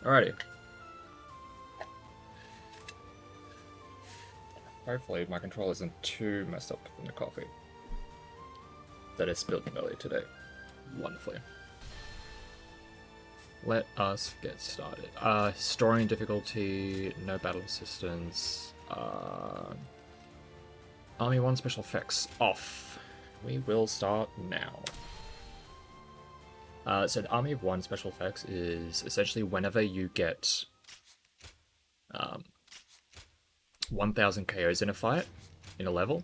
Alrighty. Hopefully my control isn't too messed up from the coffee that I spilled earlier today. Wonderfully. Let us get started. Historian difficulty, no battle assistance, Army 1 special effects off. We will start now. So the Army of 1 special effects is essentially whenever you get 1000 KOs in a fight, in a level,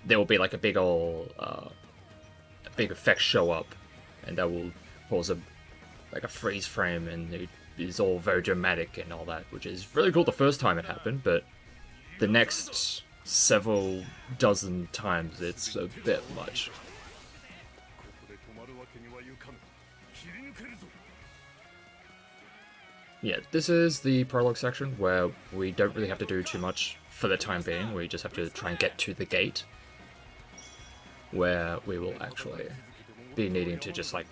there will be like a big old, big effect show up, and that will cause a freeze frame, and it is all very dramatic and all that, which is really cool the first time it happened, but the next several dozen times it's a bit much. Yeah, this is the prologue section where we don't really have to do too much for the time being. We just have to try and get to the gate, where we will actually be needing to just like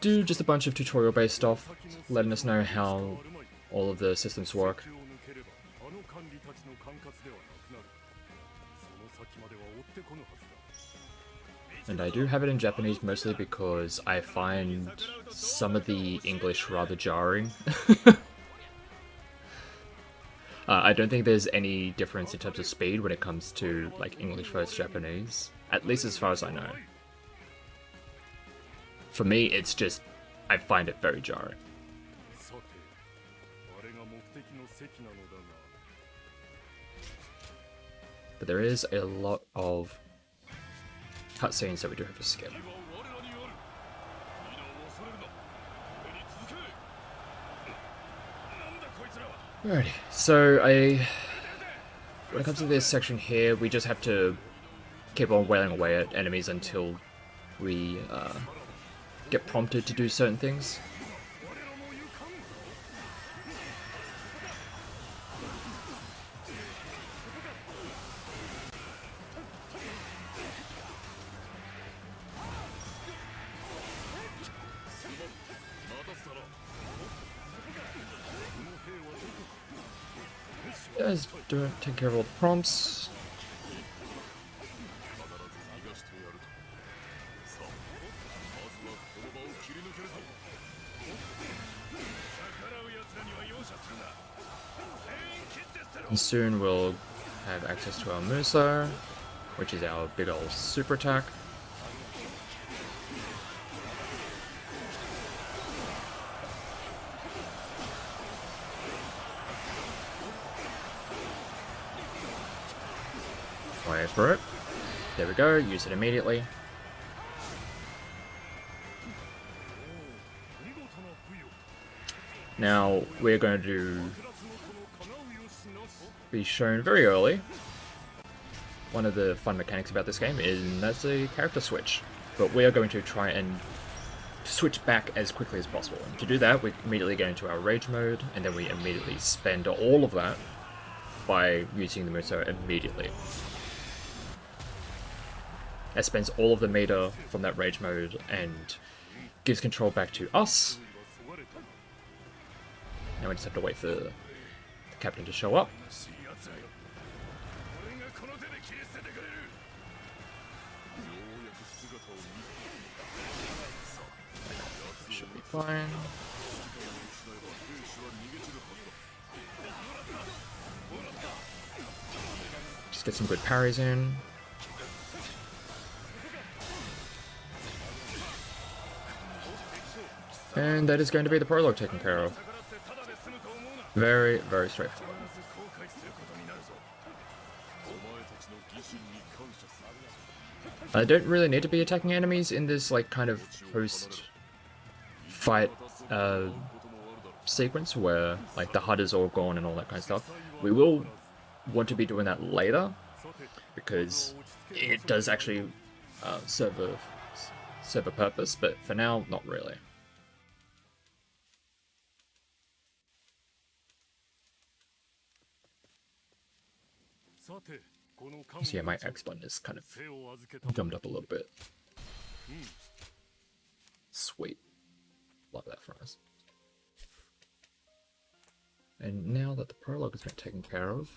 do just a bunch of tutorial based stuff, letting us know how all of the systems work. And I do have it in Japanese mostly because I find some of the English rather jarring. I don't think there's any difference in terms of speed when it comes to like English versus Japanese, at least as far as I know. For me, it's just, I find it very jarring. But there is a lot of cutscenes that we do have to skip. Alrighty, so when it comes to this section here, we just have to keep on wailing away at enemies until we get prompted to do certain things. Guys, take care of all the prompts. And soon we'll have access to our Musa, which is our big old super attack. Wait for it. There we go, use it immediately. Now we're going to be shown very early. One of the fun mechanics about this game is that's a character switch, but we are going to try and switch back as quickly as possible. And to do that, we immediately get into our rage mode, and then we immediately spend all of that by using the Musa immediately. That spends all of the meter from that rage mode and gives control back to us. Now we just have to wait for the captain to show up. Should be fine. Just get some good parries in. And that is going to be the prologue taken care of. Very, very straightforward. I don't really need to be attacking enemies in this like kind of post-fight sequence where like the HUD is all gone and all that kind of stuff. We will want to be doing that later because it does actually serve a purpose, but for now, not really. So yeah, my X button is kind of gummed up a little bit. Sweet. Love that for us. And now that the prologue has been taken care of,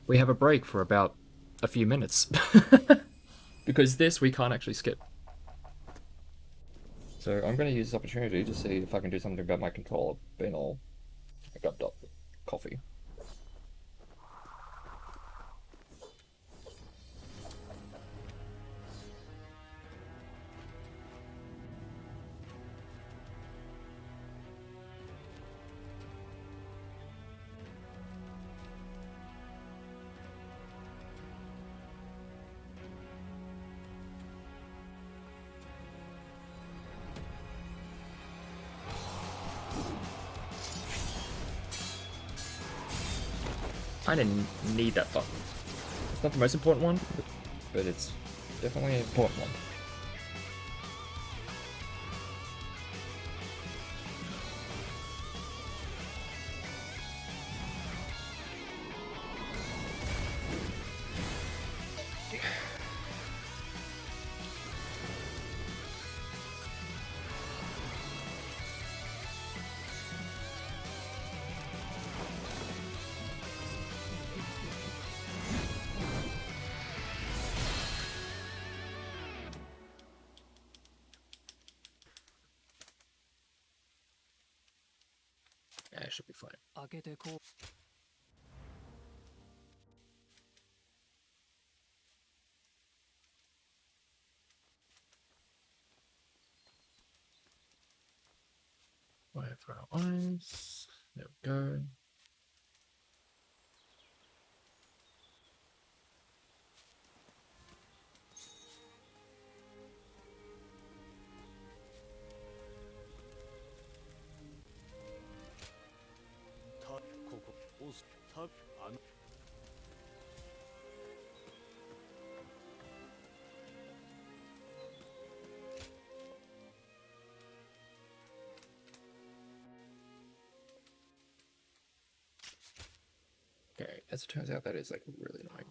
we have a break for about a few minutes. Because this we can't actually skip. So I'm going to use this opportunity to see if I can do something about my controller being all gummed up with coffee. I didn't need that button. It's not the most important one, but it's definitely an important one. Yeah, it should be fine. Wait for our eyes. There we go. Okay, as it turns out, that is like really annoying.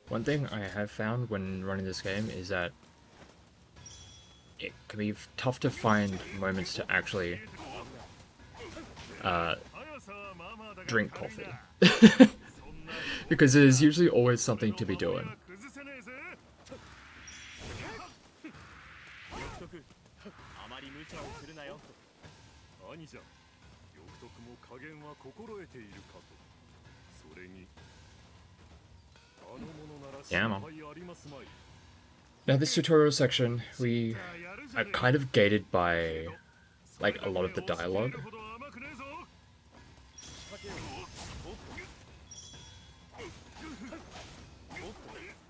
One thing I have found when running this game is that it can be tough to find moments to actually drink coffee. Because there's usually always something to be doing. Yeah, man. Now this tutorial section, we are kind of gated by like a lot of the dialogue.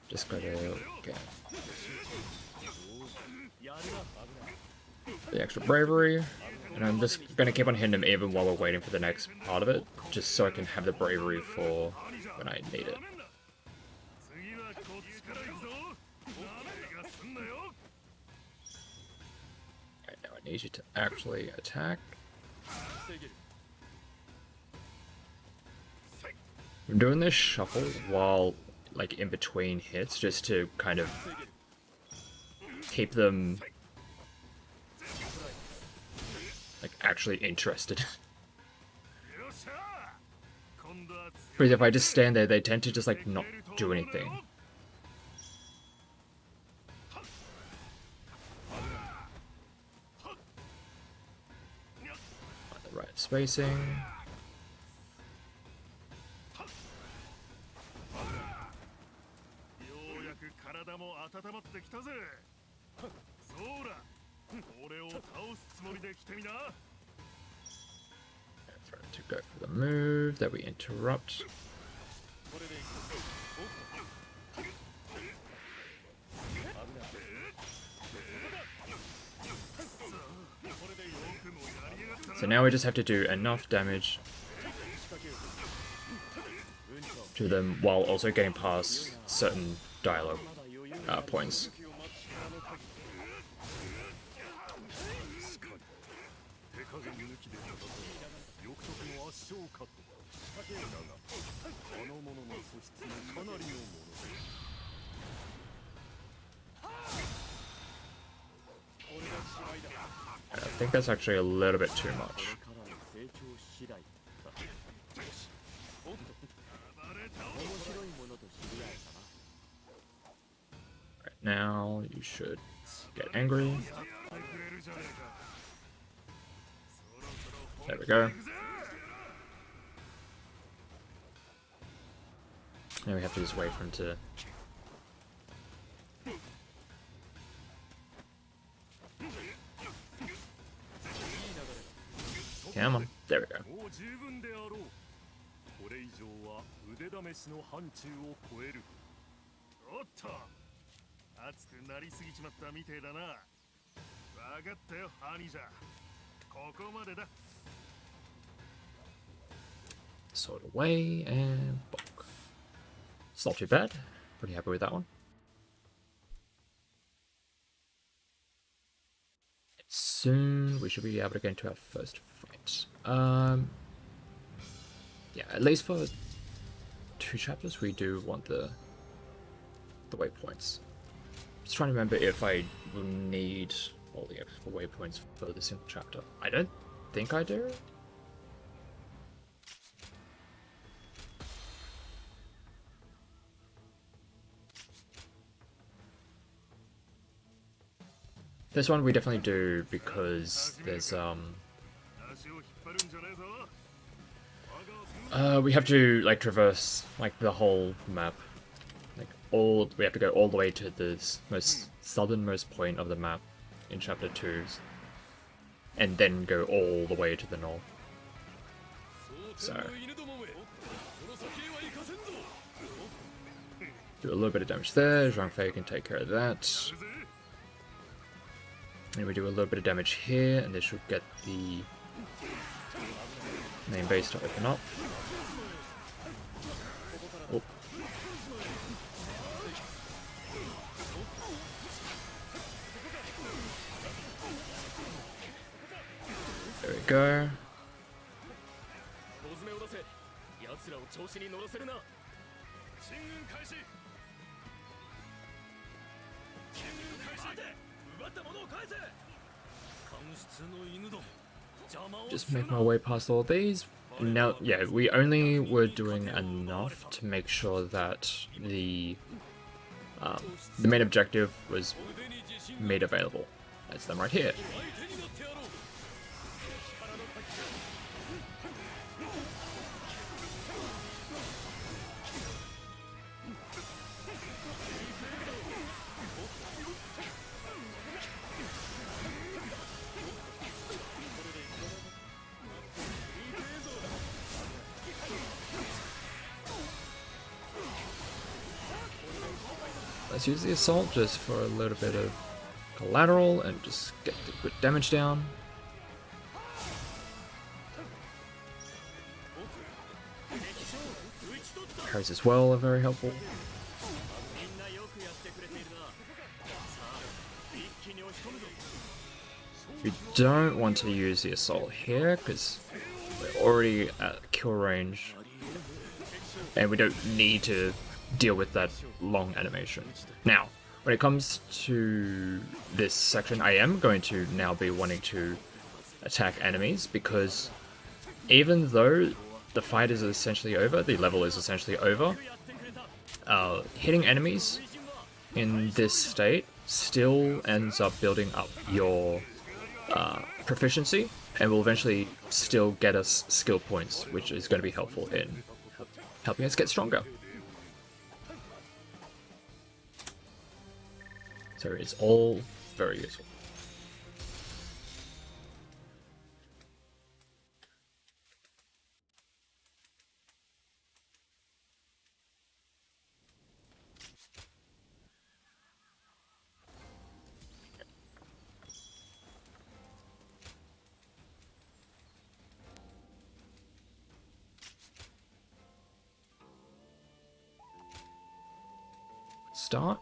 Just gotta get the extra bravery, and I'm just gonna keep on hitting him even while we're waiting for the next part of it, just so I can have the bravery for when I need it. Alright, now I need you to actually attack. I'm doing this shuffle while, like, in between hits, just to kind of keep them, like, actually interested. Because if I just stand there, they tend to just, like, not do anything. Find the right spacing. To go for the move that we interrupt. So now we just have to do enough damage to them while also getting past certain dialogue points. I think that's actually a little bit too much. Right now, you should get angry. There we go. Now we have to just wait for him to... Come on. There we go. Sword away and bonk. It's not too bad. Pretty happy with that one. Soon we should be able to get into our first fight. Yeah, at least for 2 chapters we do want the waypoints. Just trying to remember if I will need all the extra waypoints for the single chapter. I don't think I do. This one we definitely do because there's we have to like traverse like the whole map, like we have to go all the way to the most southernmost point of the map in chapter 2, and then go all the way to the north. So do a little bit of damage there. Zhang Fei can take care of that. And we do a little bit of damage here, and this should get the main base to open up. Oh. There we go. Just make my way past all these. Now, yeah, we only were doing enough to make sure that the main objective was made available. That's them right here. Let's use the assault just for a little bit of collateral and just get the good damage down. Parries as well are very helpful. We don't want to use the assault here because we're already at kill range and we don't need to deal with that long animation. Now, when it comes to this section, I am going to now be wanting to attack enemies because even though the fight is essentially over, the level is essentially over, hitting enemies in this state still ends up building up your proficiency and will eventually still get us skill points, which is going to be helpful in helping us get stronger. So it's all very useful. start.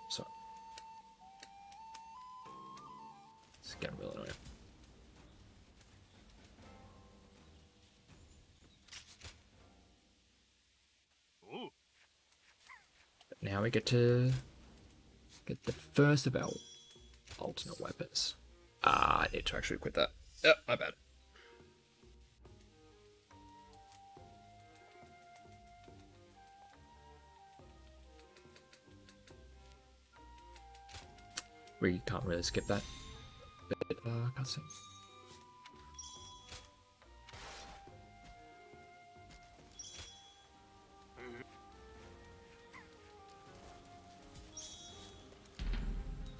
So it's getting really annoying. But now we get to get the first of our alternate weapons. I need to actually quit that. Yep, my bad. We can't really skip that bit of cutscene.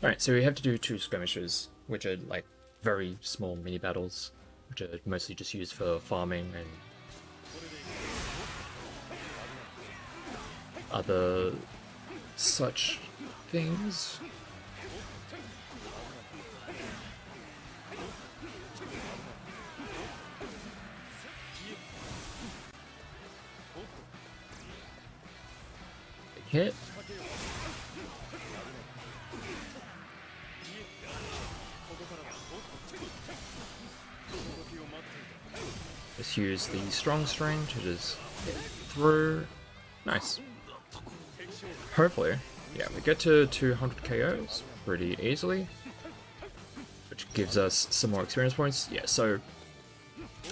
Alright, so we have to do 2 skirmishes, which are like very small mini battles, which are mostly just used for farming and other such things. Hit. Just use the strong string to just get through. Nice. Hopefully, yeah, we get to 200 KOs pretty easily, which gives us some more experience points. Yeah, so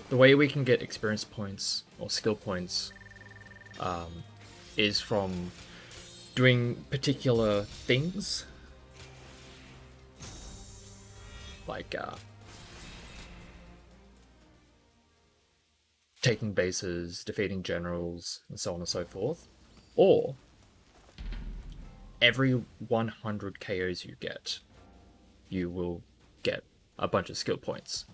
the way we can get experience points or skill points is from doing particular things, like taking bases, defeating generals, and so on and so forth. Or every 100 KOs you get, you will get a bunch of skill points.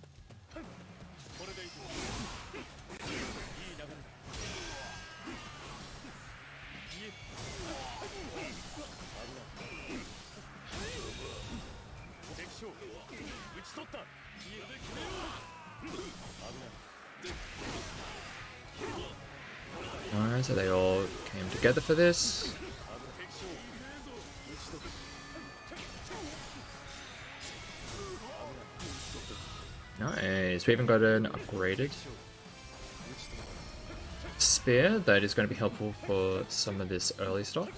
Alright, so they all came together for this. Nice, we even got an upgraded spear that is going to be helpful for some of this early stuff.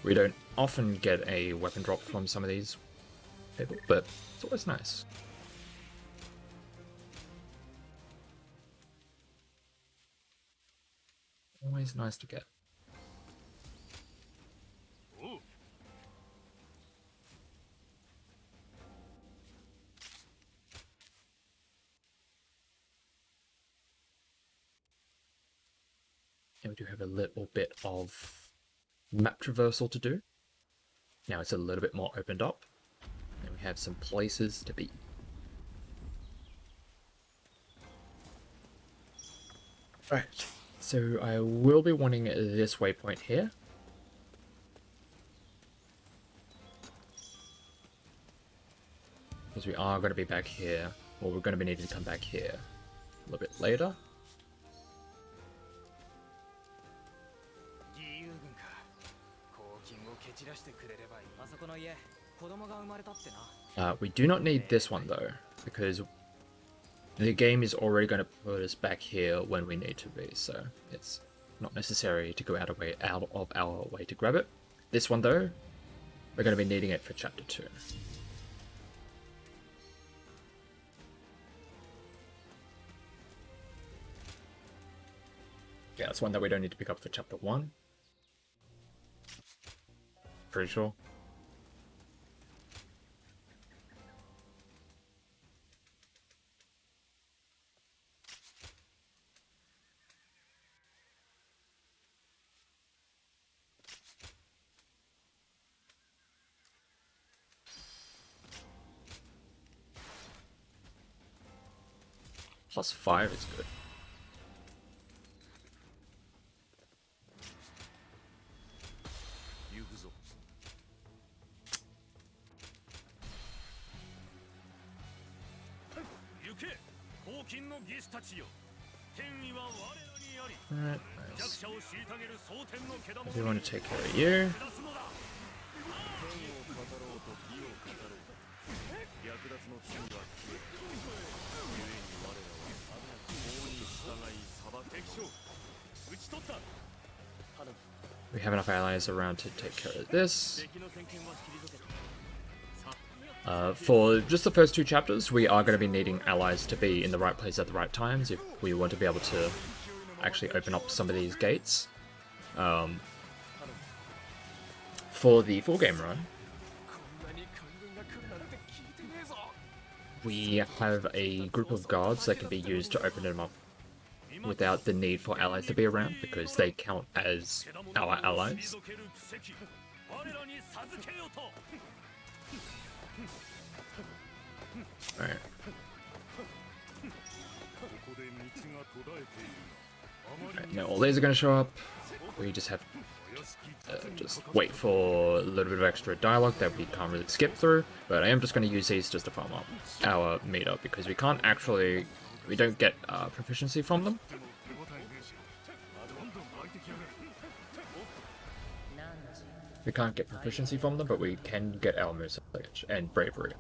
We don't often get a weapon drop from some of these people, but it's always nice. Always nice to get. And we do have a little bit of map traversal to do. Now it's a little bit more opened up, and we have some places to be. Right, so I will be wanting this waypoint here. Because we are going to be back here, or we're going to be needing to come back here a little bit later. We do not need this one though, because the game is already going to put us back here when we need to be, so it's not necessary to go out of our way to grab it. This one though, we're going to be needing it for chapter 2. Yeah, that's one that we don't need to pick up for chapter 1. Pretty sure. +5 is good. Alright, nice. I do want to take care of you. We have enough allies around to take care of this. For just the first 2 chapters, we are going to be needing allies to be in the right place at the right times if we want to be able to actually open up some of these gates. For the full game run, we have a group of guards that can be used to open them up without the need for allies to be around, because they count as our allies. Alright. Now all these are going to show up. We just have just wait for a little bit of extra dialogue that we can't really skip through, but I am just going to use these just to farm up our meter, because we can't actually, we don't get proficiency from them. We can't get proficiency from them, but we can get our moveset and bravery.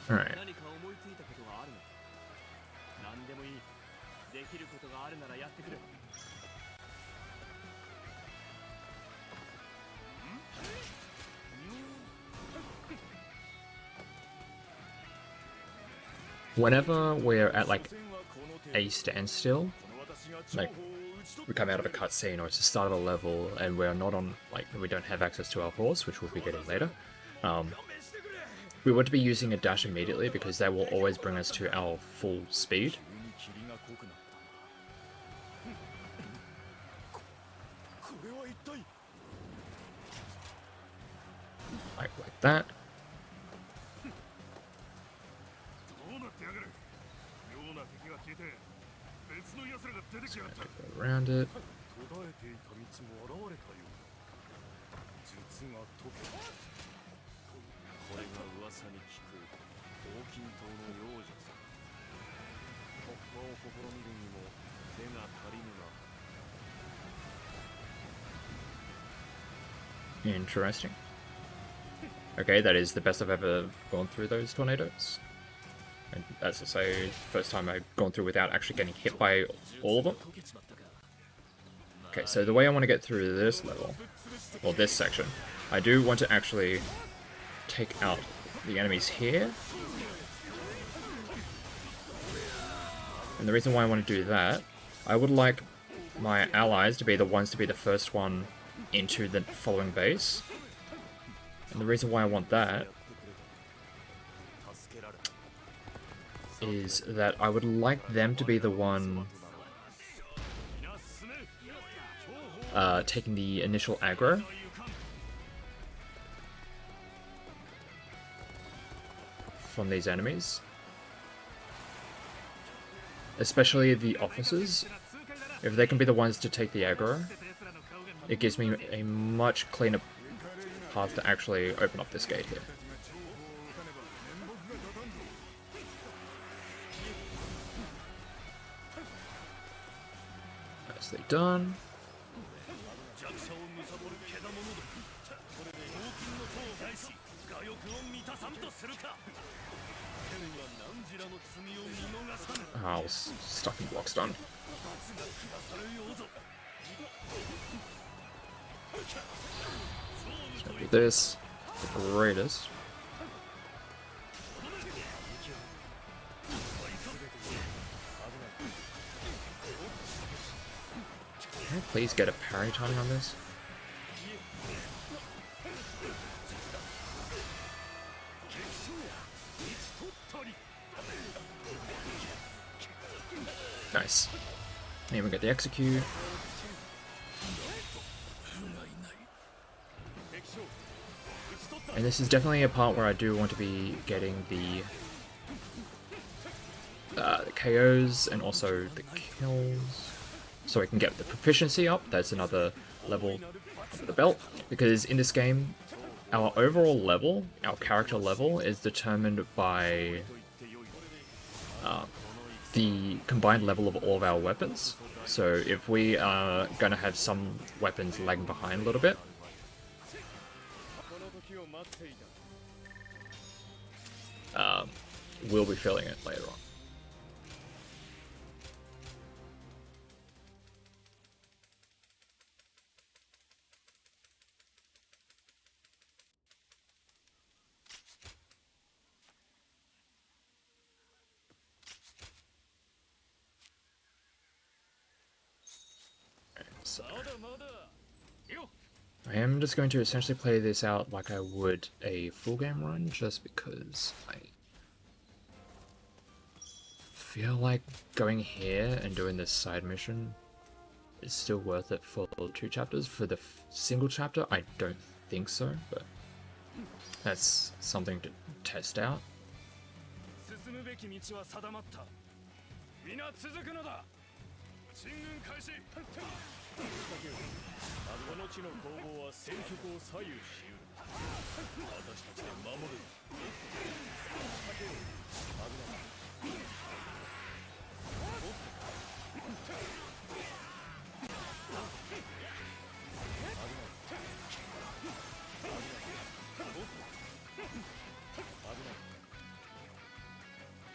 Alright. Whenever we're at like a standstill, like we come out of a cutscene or it's the start of a level and we're not on, like, we don't have access to our horse, which we'll be getting later, we want to be using a dash immediately, because that will always bring us to our full speed. Like that. So go around it. Interesting. Okay, that is the best I've ever gone through those tornadoes. And as I say, first time I've gone through without actually getting hit by all of them. Okay, so the way I want to get through this level, or this section, I do want to actually take out the enemies here. And the reason why I want to do that, I would like my allies to be the ones to be the first one into the following base. And the reason why I want that is that I would like them to be the one taking the initial aggro. From these enemies. Especially the officers. If they can be the ones to take the aggro, it gives me a much cleaner path to actually open up this gate here. Nicely done. Oh, I was stuck in block stun. Just gonna do this. The greatest. Can I please get a parry timing on this? Nice. And we get the execute. And this is definitely a part where I do want to be getting the KOs and also the kills, so I can get the proficiency up. That's another level of the belt, because in this game, our overall level, our character level, is determined by the combined level of all of our weapons. So if we are going to have some weapons lagging behind a little bit, we'll be feeling it later on. So I am just going to essentially play this out like I would a full game run, just because I feel like going here and doing this side mission is still worth it for the 2 chapters. For the single chapter, I don't think so, but that's something to test out.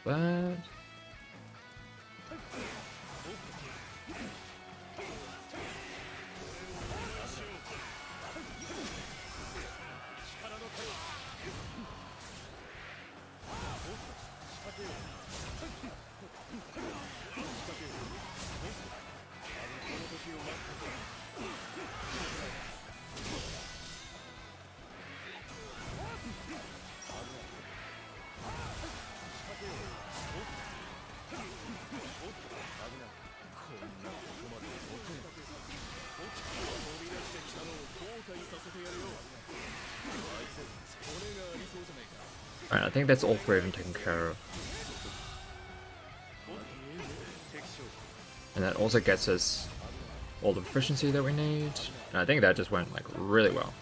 But alright, I think that's all 3 of them taken care of. And that also gets us all the proficiency that we need. And I think that just went like really well.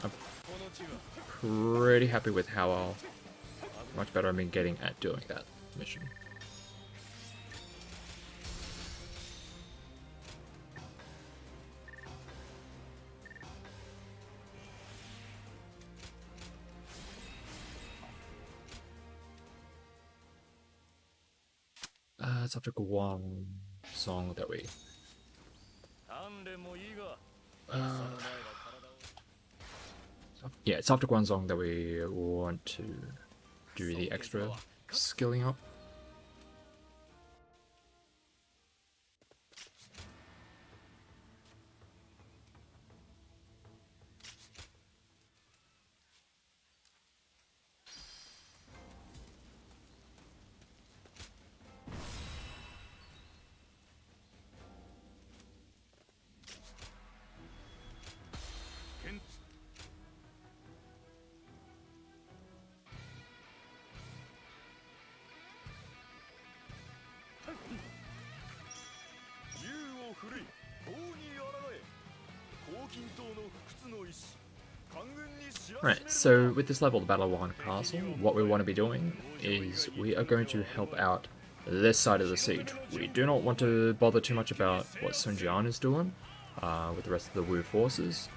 I'm pretty happy with how much better I've been getting at doing that mission. Subject 1 song that we yeah, subject 1 song that we want to do the extra skilling up. Right, so with this level, the Battle of One Castle, what we want to be doing is we are going to help out this side of the siege. We do not want to bother too much about what Sun Jian is doing with the rest of the Wu forces.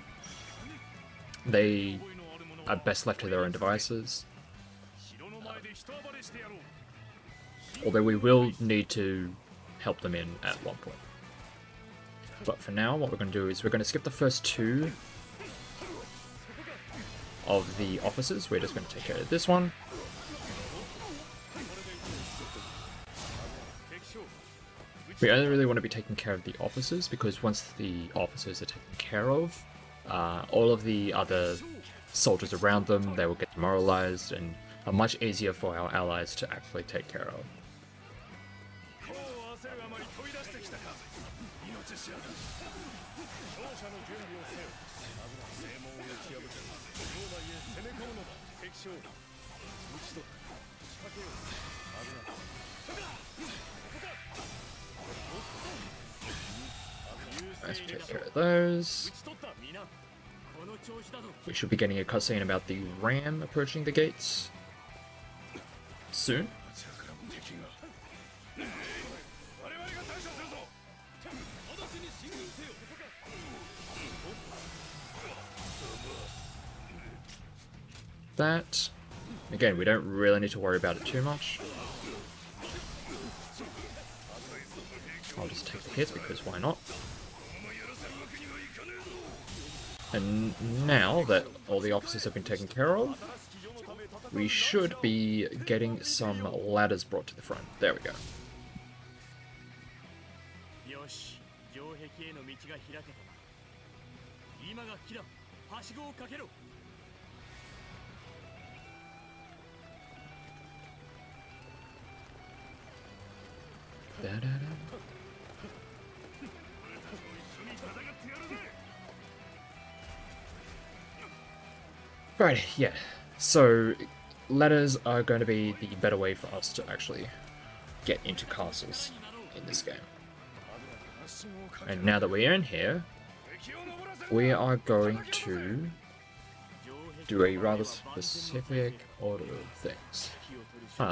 They are best left to their own devices. Although we will need to help them in at one point. But for now, what we're going to do is we're going to skip the first 2 of the officers. We're just going to take care of this one. We only really want to be taking care of the officers, because once the officers are taken care of, all of the other soldiers around them, they will get demoralized and are much easier for our allies to actually take care of. Let's take care of those. We should be getting a cutscene about the ram approaching the gates soon. That, again, we don't really need to worry about it too much. I'll just take the hits because why not? And now that all the officers have been taken care of, we should be getting some ladders brought to the front. There we go. Da-da-da. Right, yeah. So, ladders are going to be the better way for us to actually get into castles in this game. And now that we're in here, we are going to do a rather specific order of things.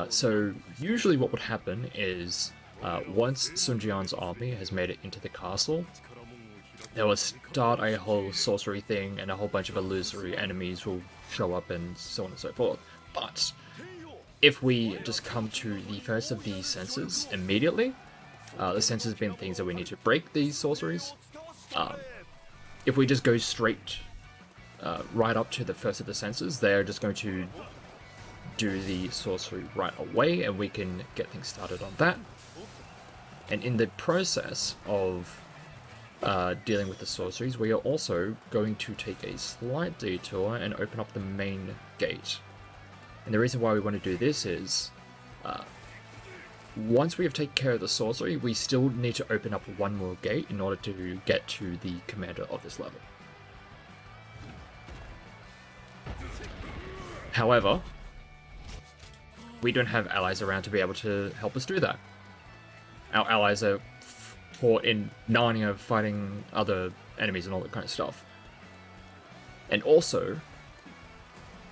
So, usually what would happen is, once Sun Jian's army has made it into the castle, they will start a whole sorcery thing, and a whole bunch of illusory enemies will show up, and so on and so forth. But if we just come to the first of these senses immediately, the senses being things that we need to break these sorceries, if we just go straight right up to the first of the senses, they're just going to do the sorcery right away, and we can get things started on that. And in the process of dealing with the sorceries, we are also going to take a slight detour and open up the main gate. And the reason why we want to do this is, once we have taken care of the sorcery, we still need to open up one more gate in order to get to the commander of this level. However, we don't have allies around to be able to help us do that. Our allies are in Narnia fighting other enemies and all that kind of stuff. And also,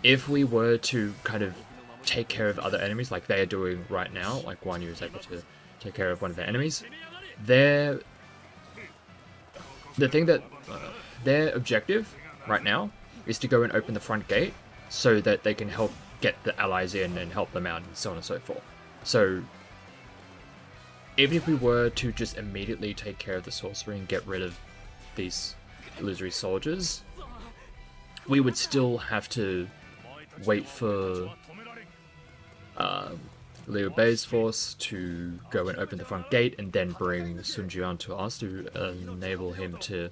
if we were to kind of take care of other enemies like they are doing right now, like Guan Yu is able to take care of one of their enemies, their objective right now is to go and open the front gate so that they can help get the allies in and help them out and so on and so forth. So even if we were to just immediately take care of the sorcery and get rid of these illusory soldiers, we would still have to wait for Liu Bei's force to go and open the front gate and then bring Sun Jian to us to enable him to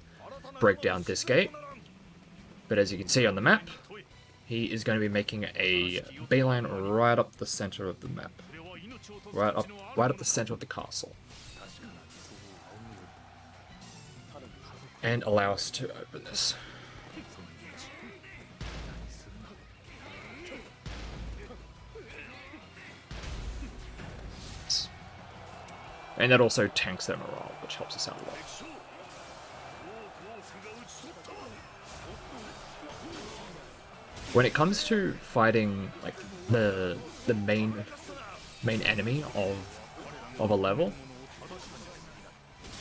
break down this gate. But as you can see on the map, he is going to be making a bayline right up the center of the map. Right up the center of the castle. And allow us to open this. And that also tanks their morale, which helps us out a lot. When it comes to fighting like the main enemy of a level,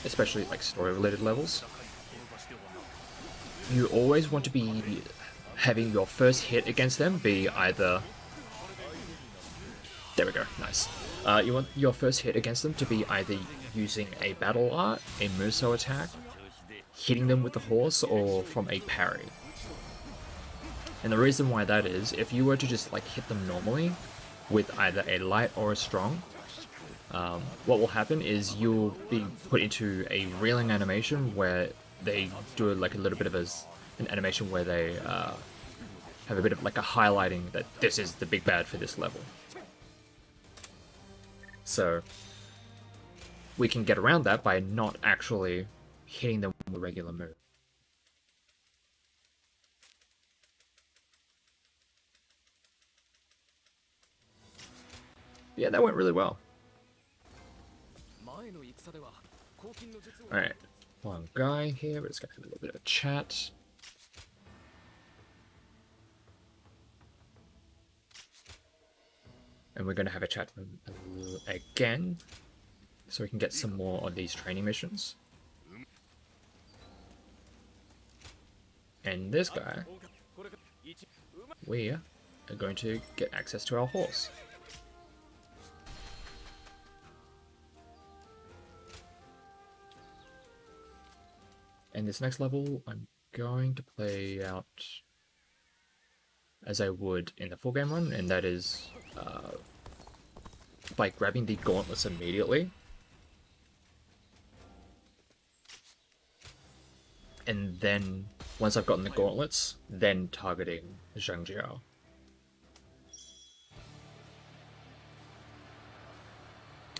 especially like story related levels, you always want to be having your first hit against them be either, there we go, nice. You want your first hit against them to be either using a battle art, a Muso attack, hitting them with the horse, or from a parry. And the reason why that is, if you were to just like hit them normally with either a light or a strong, what will happen is you'll be put into a reeling animation where they do like a little bit of an animation where they have a bit of like a highlighting that this is the big bad for this level. So we can get around that by not actually hitting them with a regular move. Yeah, that went really well. Alright, one guy here, we're just gonna have a little bit of a chat. And we're gonna have a chat with them again, so we can get some more of these training missions. And this guy, we are going to get access to our horse. And this next level, I'm going to play out as I would in the full game run, and that is by grabbing the gauntlets immediately. And then, once I've gotten the gauntlets, then targeting Zhuo.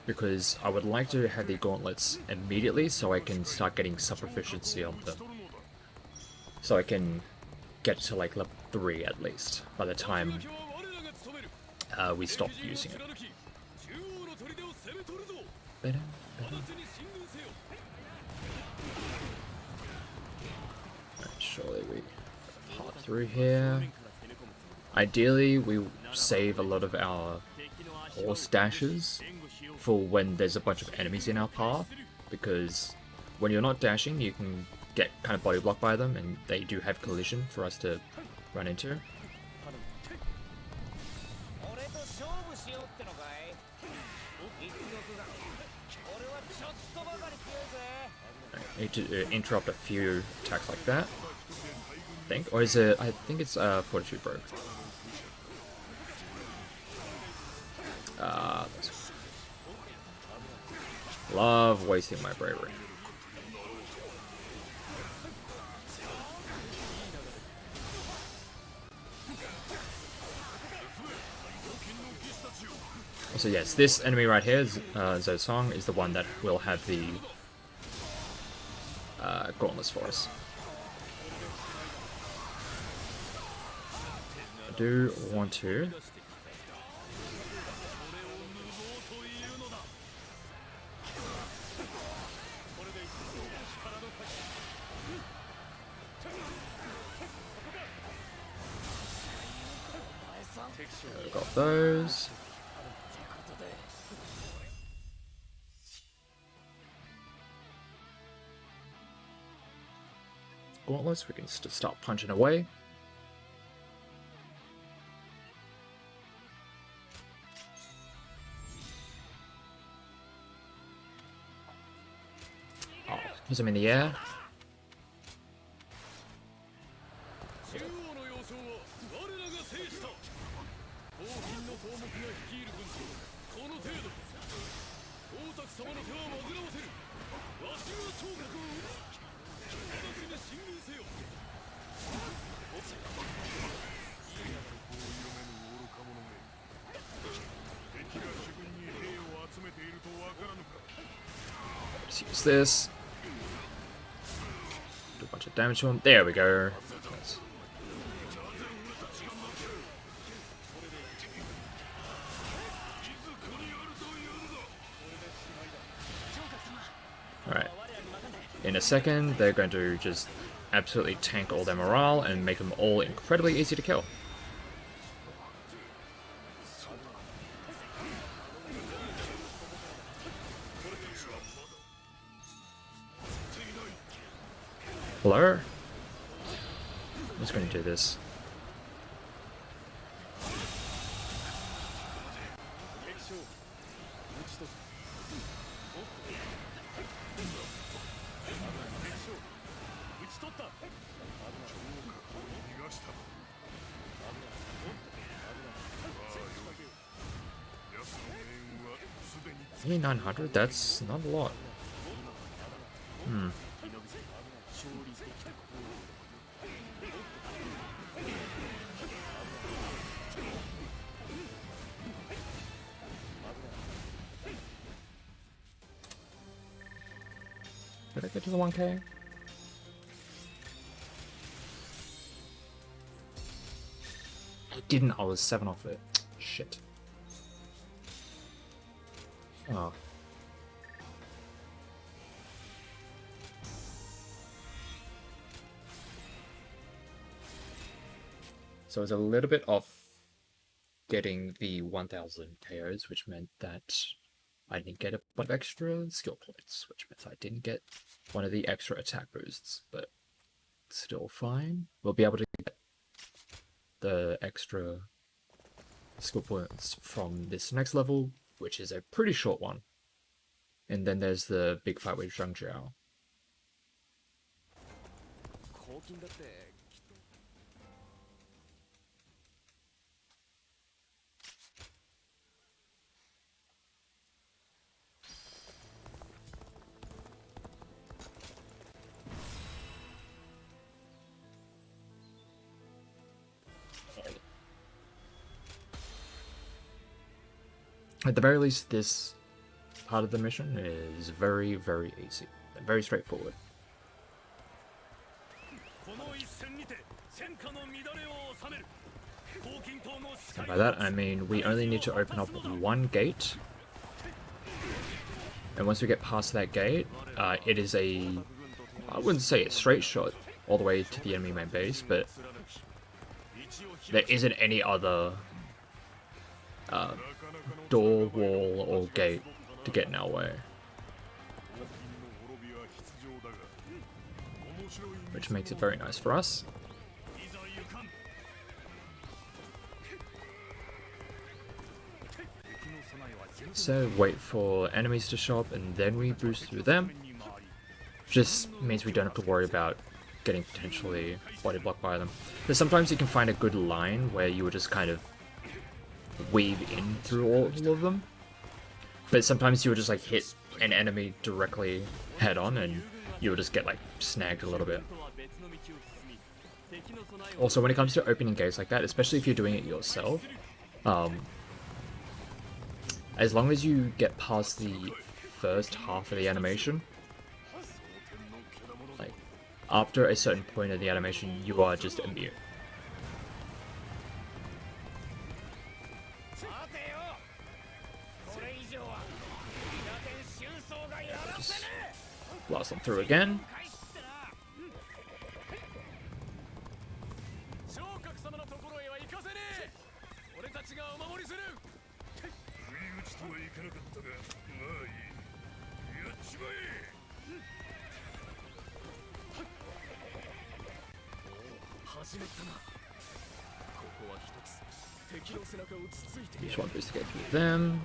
Because I would like to have the gauntlets immediately so I can start getting some proficiency on them. So I can get to like level 3 at least by the time we stop using it. Surely we part through here. Ideally, we save a lot of our horse dashes for when there's a bunch of enemies in our path, because when you're not dashing, you can get kind of body blocked by them, and they do have collision for us to run into. I need to interrupt a few attacks like that, I think. Or is it, I think it's Fortitude Broke. Love wasting my bravery. So yes, this enemy right here, Zhuo Song, is the one that will have the gauntlets for us. I do want to got those. Gauntlets, we can just start punching away. Oh, put him in the air. Let's use this. Do a bunch of damage to him. There we go. Nice. Alright. In a second, they're going to just absolutely tank all their morale and make them all incredibly easy to kill. Hello? I'm just going to do this. Only 900? That's not a lot. Hmm. Did I get to the 1k? I didn't, I was 7 off it. Shit. Oh. So I was a little bit off getting the 1000 KOs, which meant that I didn't get a bunch of extra skill points, which meant I didn't get one of the extra attack boosts, but still fine. We'll be able to get the extra skill points from this next level, which is a pretty short one. And then there's the big fight with Zhuo. At the very least, this part of the mission is very, very easy and very straightforward. And by that, I mean we only need to open up one gate. And once we get past that gate, it is a, I wouldn't say a straight shot all the way to the enemy main base, but there isn't any other door, wall, or gate to get in our way. Which makes it very nice for us. So wait for enemies to show up and then we boost through them. Just means we don't have to worry about getting potentially body blocked by them. But sometimes you can find a good line where you would just kind of weave in through all of them. But sometimes you would just like hit an enemy directly head on and you would just get like snagged a little bit. Also, when it comes to opening gates like that, especially if you're doing it yourself, as long as you get past the first half of the animation, like after a certain point of the animation, you are just immune. Just blast them through again. Just one boost to get through them.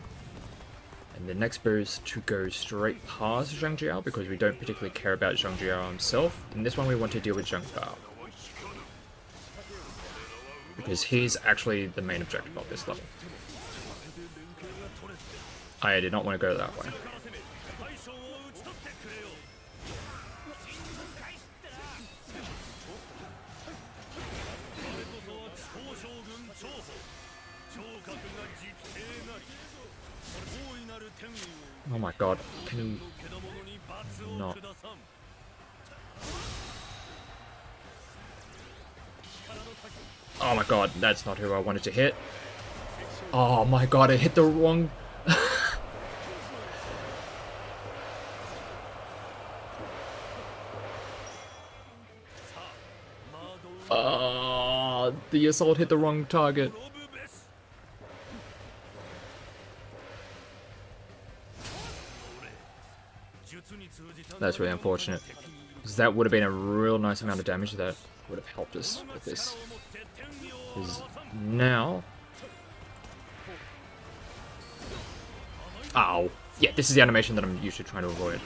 And the next boost to go straight past Zhang Jiao because we don't particularly care about Zhang Jiao himself. In this one we want to deal with Zhang Bao, because he's actually the main objective of this level. I did not want to go that way. Oh my god, can you not? Oh my god, that's not who I wanted to hit. Oh my god, I hit the wrong... the assault hit the wrong target. That's really unfortunate, because that would have been a real nice amount of damage that would have helped us with this. Because now... Ow. Yeah, this is the animation that I'm usually trying to avoid.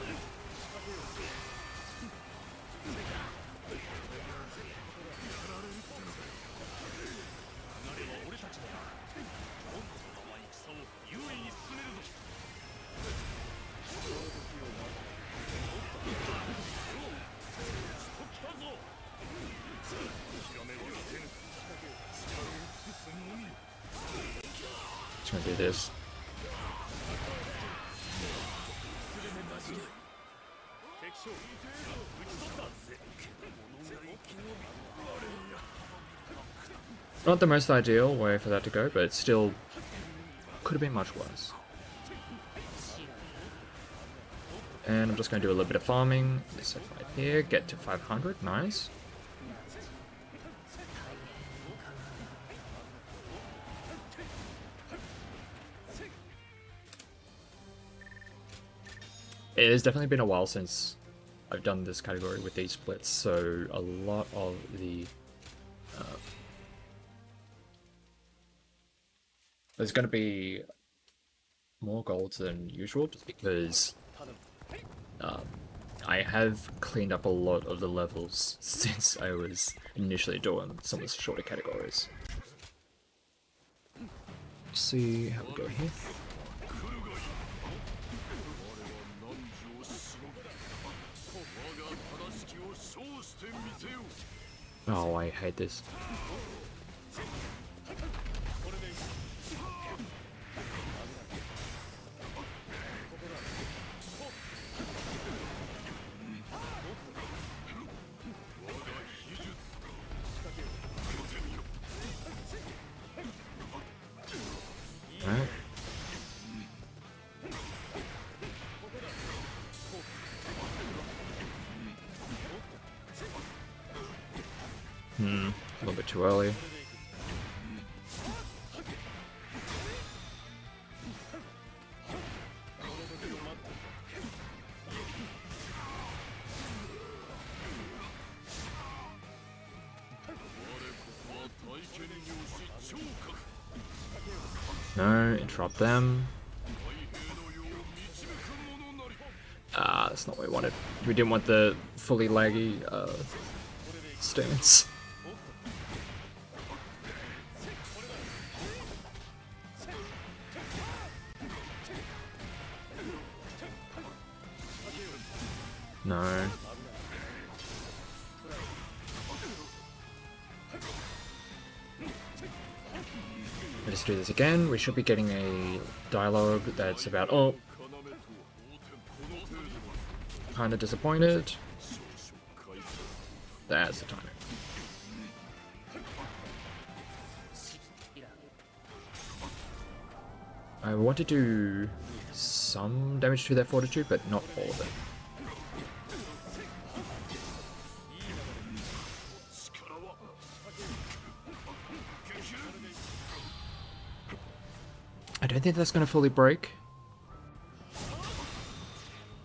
gonna do this. Not the most ideal way for that to go, but still could have been much worse. And I'm just going to do a little bit of farming. This right here, get to 500, nice. It has definitely been a while since I've done this category with these splits, so a lot of the... there's going to be more golds than usual, just because I have cleaned up a lot of the levels since I was initially doing some of the shorter categories. Let's see how we go here. Oh, I hate this. Alright. A little bit too early. No, interrupt them. That's not what we wanted. We didn't want the fully laggy stance. No. Let's do this again. We should be getting a dialogue that's about, oh, kind of disappointed. That's the timing. I want to do some damage to their fortitude, but not all of it. I don't think that's going to fully break.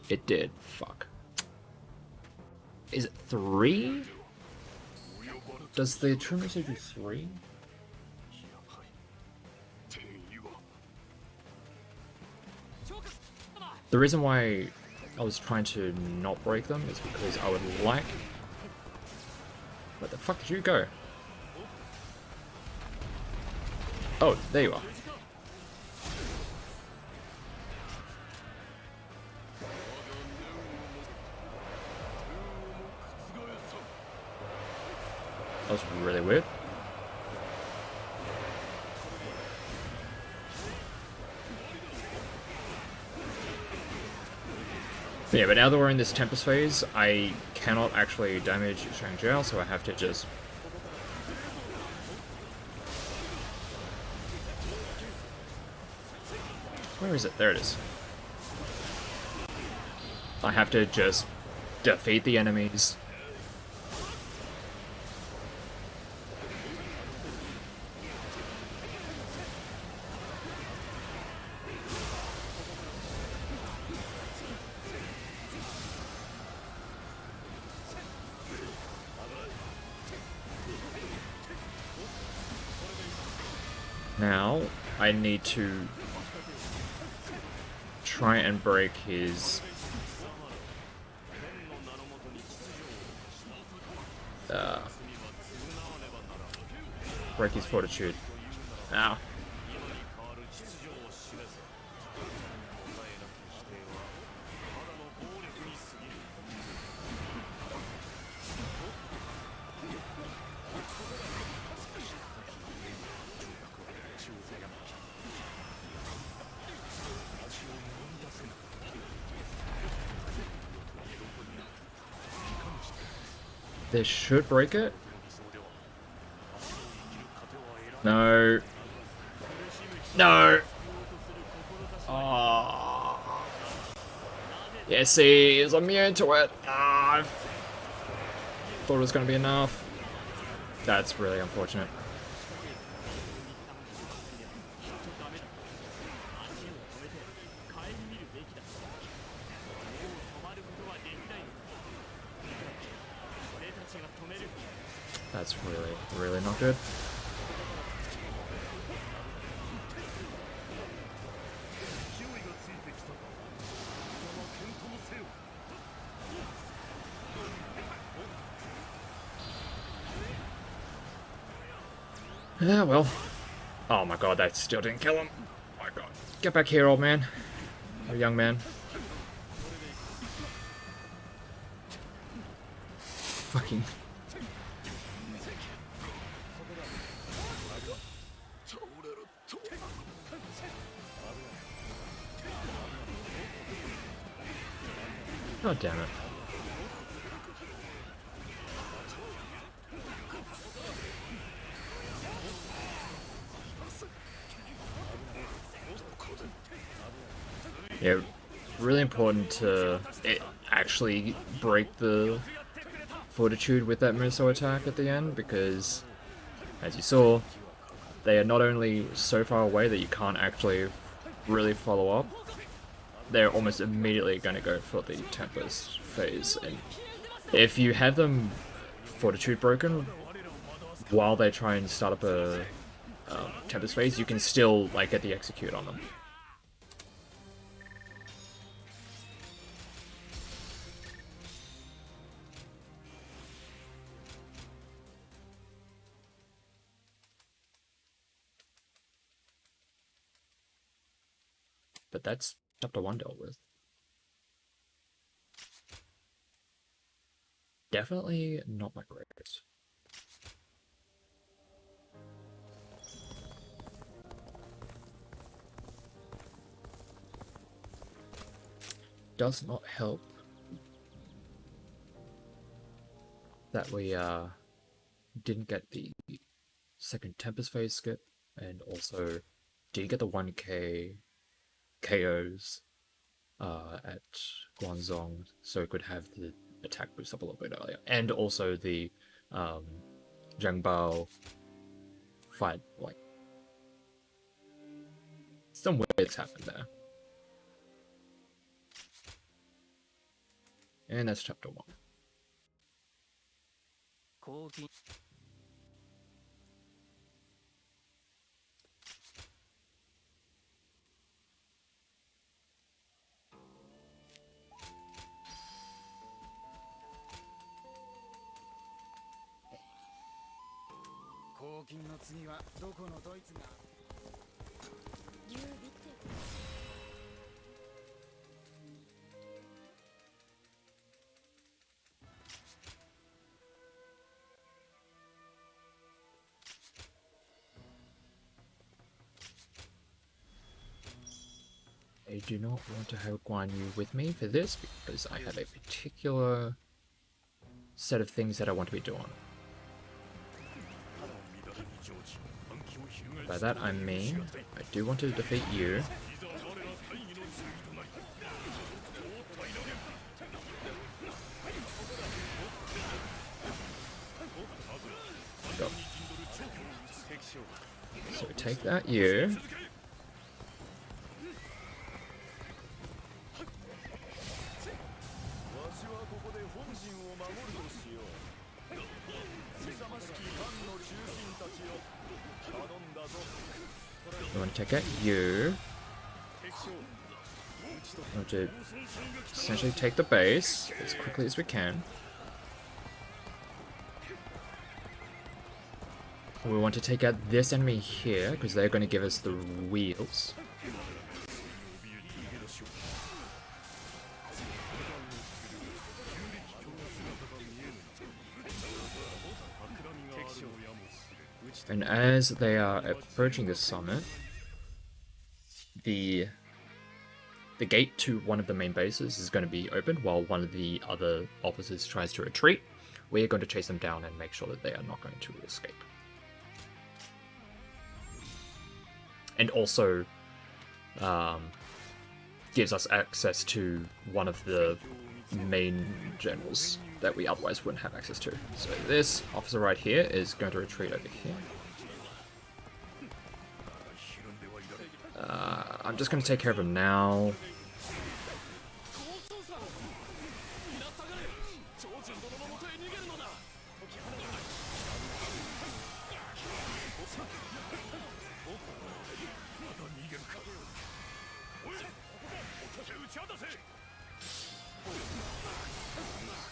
It did. Fuck. Is it 3? Does the trim do 3? The reason why I was trying to not break them is because I would like... Where the fuck did you go? Oh, there you are. That was really weird. Yeah, but now that we're in this Tempest phase, I cannot actually damage Zhuo, so I have to just... Where is it? There it is. I have to just defeat the enemies. Now, I need to try and break his fortitude. Ow. This should break it. No. No. Oh. Yeah, see, he's immune to it. I thought it was going to be enough. That's really unfortunate. That's really, really not good. Yeah, well. Oh my god, that still didn't kill him. Oh my god. Get back here, old man. Or young man. Fucking... God damn it. Yeah, really important to actually break the fortitude with that Muso attack at the end, because, as you saw, they are not only so far away that you can't actually really follow up, they're almost immediately going to go for the Tempest phase, and if you have them fortitude broken while they try and start up a Tempest phase, you can still like get the execute on them. But that's chapter 1 dealt with. Definitely not my greatest. Does not help that we didn't get the second Tempest phase skip, and also did get the 1k KOs at Guangzhong, so it could have the attack boost up a little bit earlier, and also the Zhang Bao fight, like some weirds happened there. And that's chapter 1. I do not want to have Guan Yu with me for this, because I have a particular set of things that I want to be doing. By that I mean, I do want to defeat you. Go. So take that, you. I want to take out you. I want to essentially take the base as quickly as we can. We want to take out this enemy here, because they're going to give us the wheels. And as they are approaching the summit, the gate to one of the main bases is going to be opened while one of the other officers tries to retreat. we are going to chase them down and make sure that they are not going to escape. And also gives us access to one of the main generals that we otherwise wouldn't have access to. So this officer right here is going to retreat over here. I'm just going to take care of him now.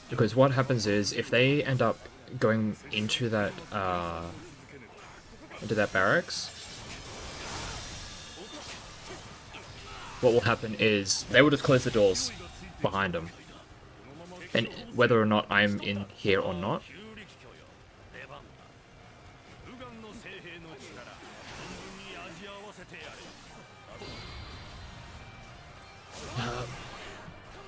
Because what happens is, if they end up going into that barracks, what will happen is they will just close the doors behind them. And whether or not I'm in here or not,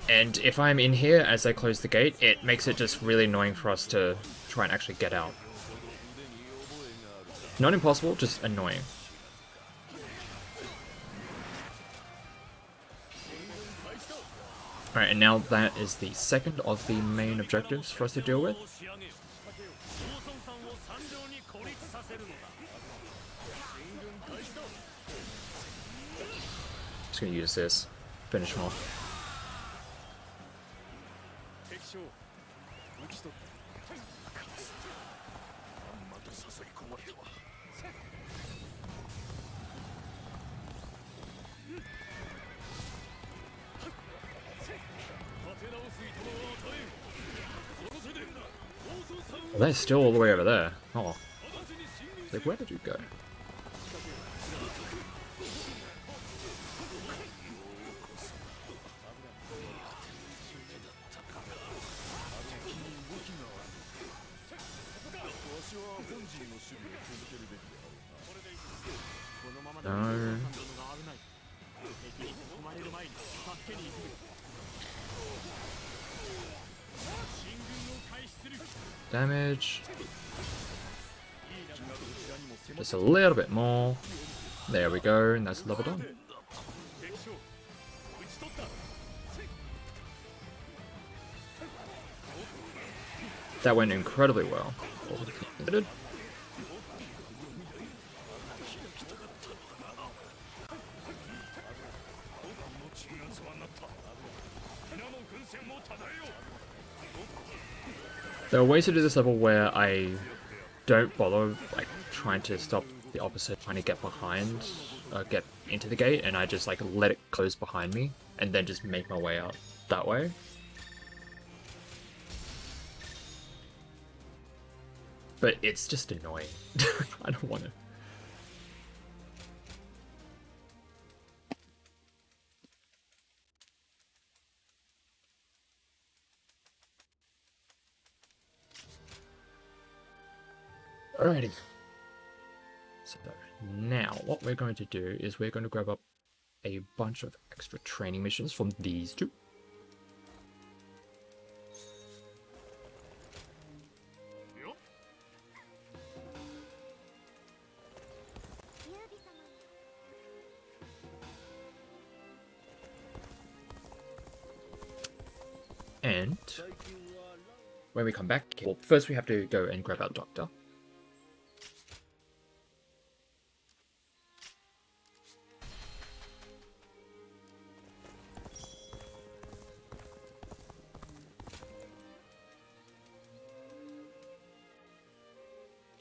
and if I'm in here as they close the gate, it makes it just really annoying for us to try and actually get out. Not impossible, just annoying. Alright, and now that is the second of the main objectives for us to deal with. Just gonna use this, finish him off. Well, they're still all the way over there. Oh. Like, where did you go? No. Damage. Just a little bit more. There we go, and that's the level done. That went incredibly well. There are ways to do this level where I don't bother like trying to stop the officer trying to get behind, get into the gate, and I just like let it close behind me and then just make my way out that way. But it's just annoying. I don't want to. Alrighty. So now what we're going to do is we're going to grab up a bunch of extra training missions from these two. And when we come back, well, first we have to go and grab our doctor.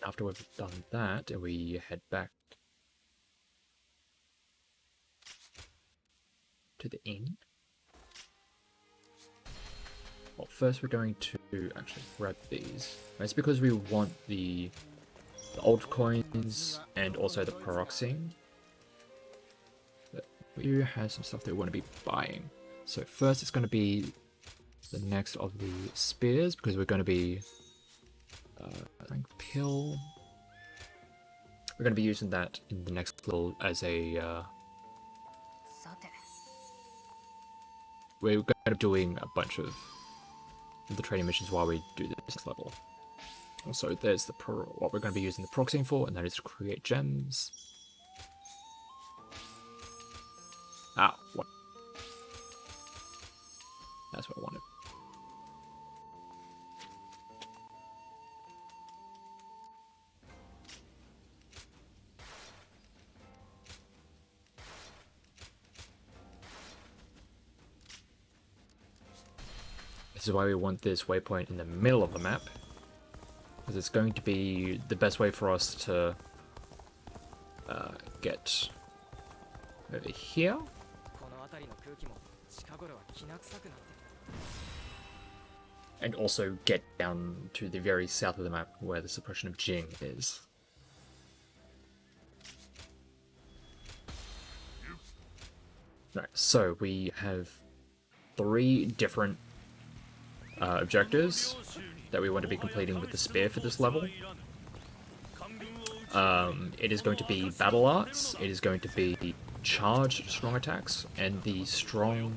After we've done that, we head back to the inn. Well, first we're going to actually grab these. It's because we want the old coins and also the peroxine. But we have some stuff that we want to be buying. So first it's going to be the next of the spears, because we're going to be I think pill. We're going to be using that in the next level as a we're going to be doing a bunch of the trading missions while we do this level. Also, there's the what we're going to be using the proxying for, and that is to create gems. Ah, what? That's what I wanted. This is why we want this waypoint in the middle of the map, because it's going to be the best way for us to get over here. And also get down to the very south of the map where the suppression of Jing is. Right, so we have 3 different objectives that we want to be completing with the spear for this level. It is going to be battle arts, it is going to be charged strong attacks, and the strong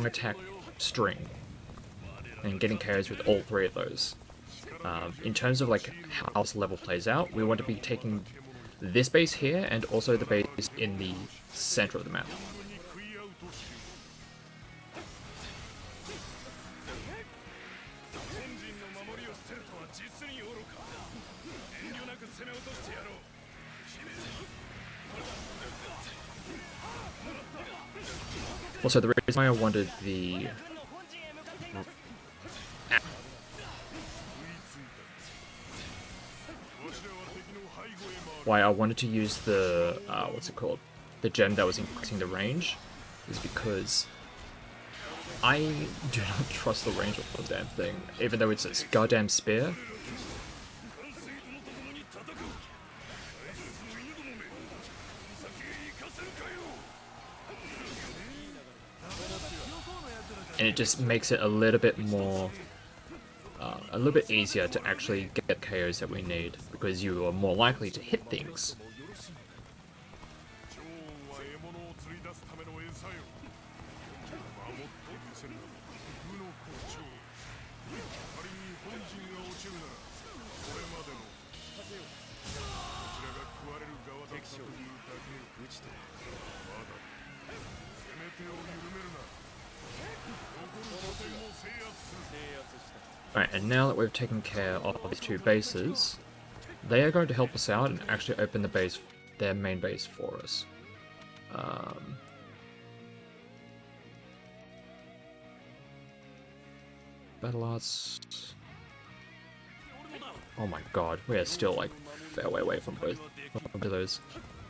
attack string, and getting KOs with all 3 of those. In terms of like how this level plays out, we want to be taking this base here and also the base in the center of the map. Also, the reason why I wanted the to use the what's it called, the gem that was increasing the range, is because I do not trust the range of the damn thing, even though it's a goddamn spear. And it just makes it a little bit more, a little bit easier to actually get KOs that we need, because you are more likely to hit things. Right, and now that we've taken care of these 2 bases, they are going to help us out and actually open the base, their main base for us. Battle arts. Oh my god, we are still like fair way away from both of those.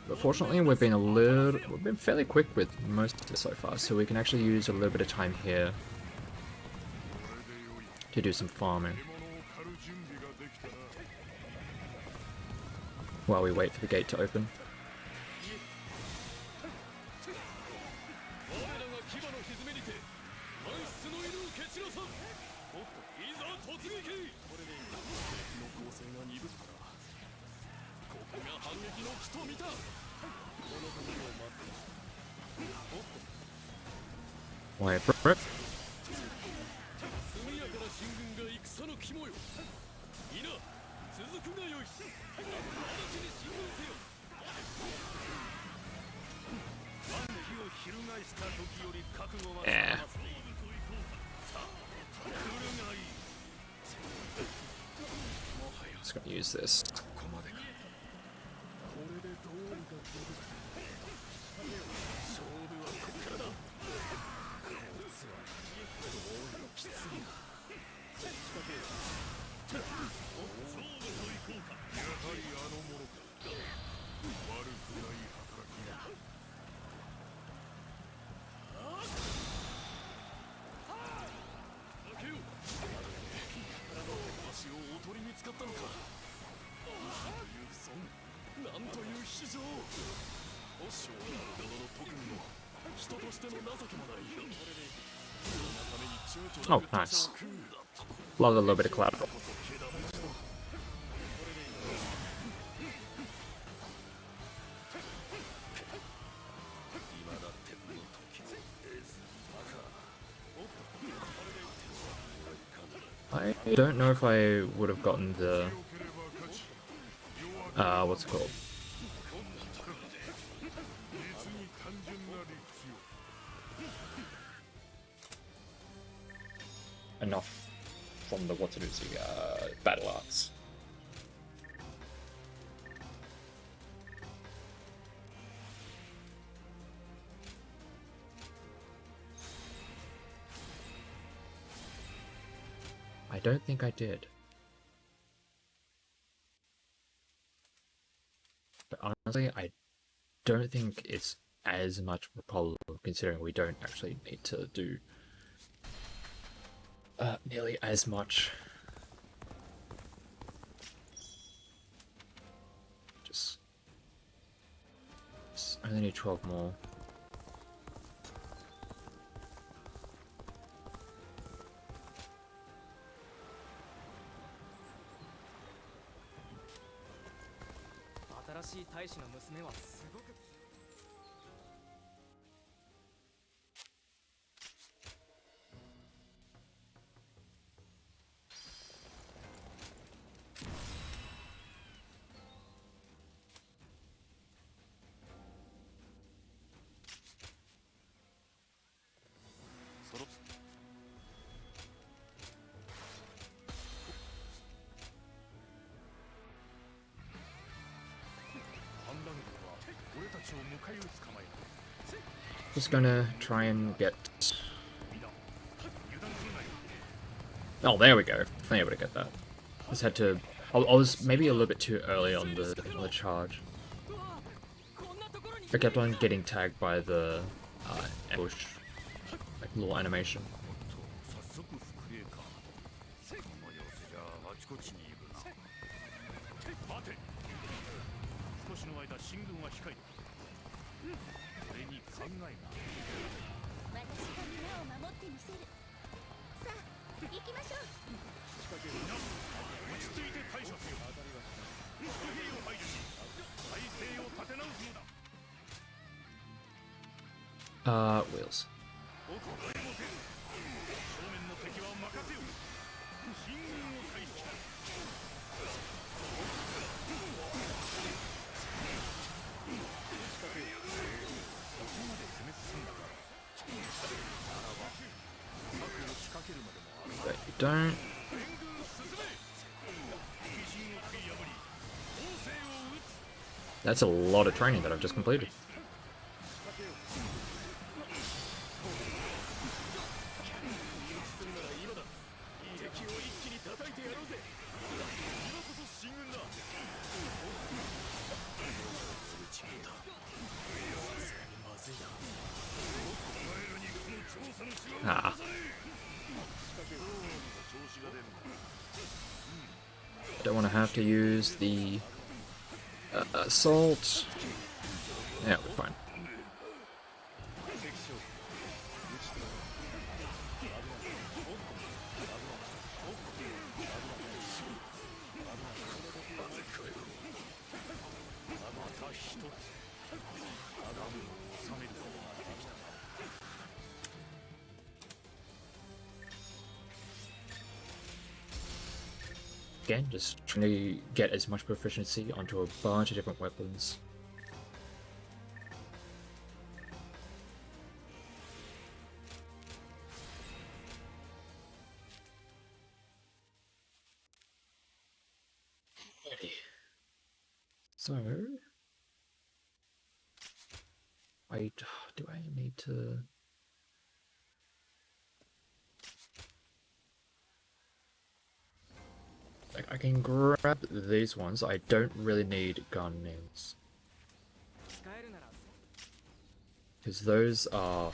But fortunately, we've been fairly quick with most of this so far, so we can actually use a little bit of time here to do some farming while we wait for the gate to open. Wait, rip. Yeah. Just gonna use this. Oh, nice. Love a little bit of cloud. I don't know if I would have gotten the what's it called? Enough from the battle arts. I don't think I did. But honestly, I don't think it's as much of a problem considering we don't actually need to do nearly as much. Just only need 12 more. Just gonna try and get... Oh, there we go. Finally able to get that. Just had to... I was maybe a little bit too early on the charge. I kept on getting tagged by the ambush, like little animation. Wheels. But you don't. That's a lot of training that I've just completed. Ah. Don't want to have to use the assault. Yeah, we're fine. Again, just trying to get as much proficiency onto a bunch of different weapons. So, do I need to... Like, I can grab these ones. I don't really need gun nails. Because those are...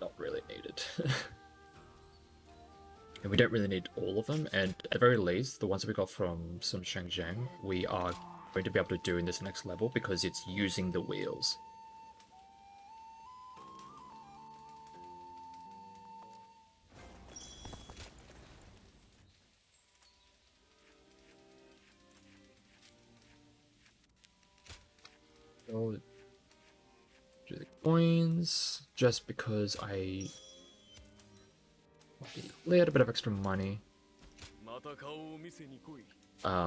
not really needed. And we don't really need all of them, and at the very least, the ones that we got from Sun Shengzhang, we are going to be able to do in this next level because it's using the wheels. Oh, do the coins just because I want a little bit of extra money.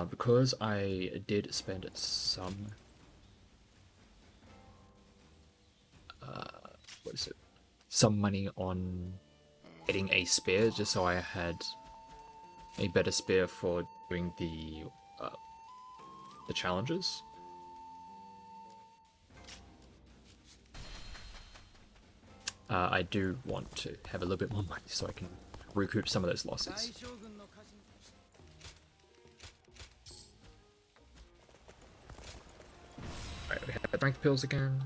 Because I did spend some what is it? Some money on getting a spear, just so I had a better spear for doing the challenges. I do want to have a little bit more money so I can recoup some of those losses. Alright, we have strength pills again.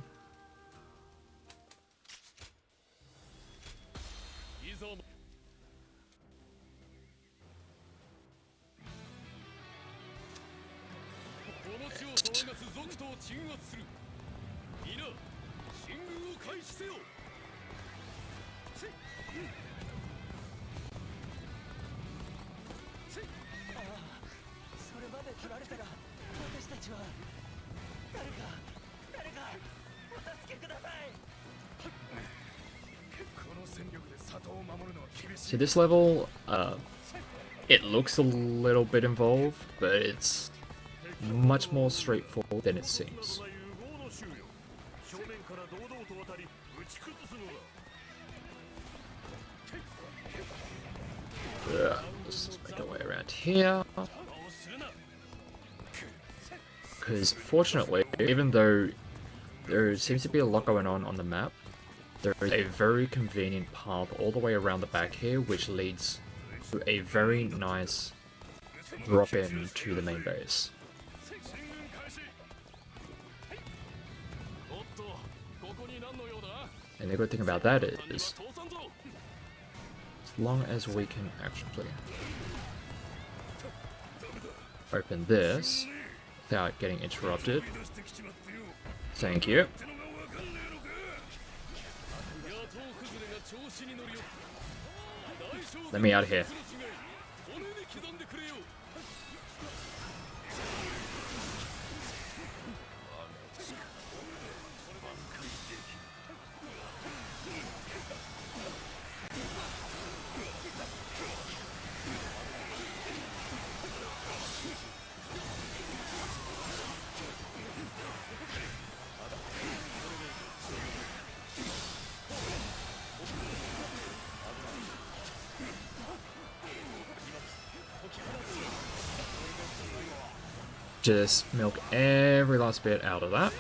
So this level, it looks a little bit involved, but it's much more straightforward than it seems. Let's just make our way around here. Because fortunately, even though there seems to be a lot going on the map, there is a very convenient path all the way around the back here, which leads to a very nice drop-in to the main base. And the good thing about that is, as long as we can actually open this without getting interrupted. Thank you. Let me out of here. Just milk every last bit out of that.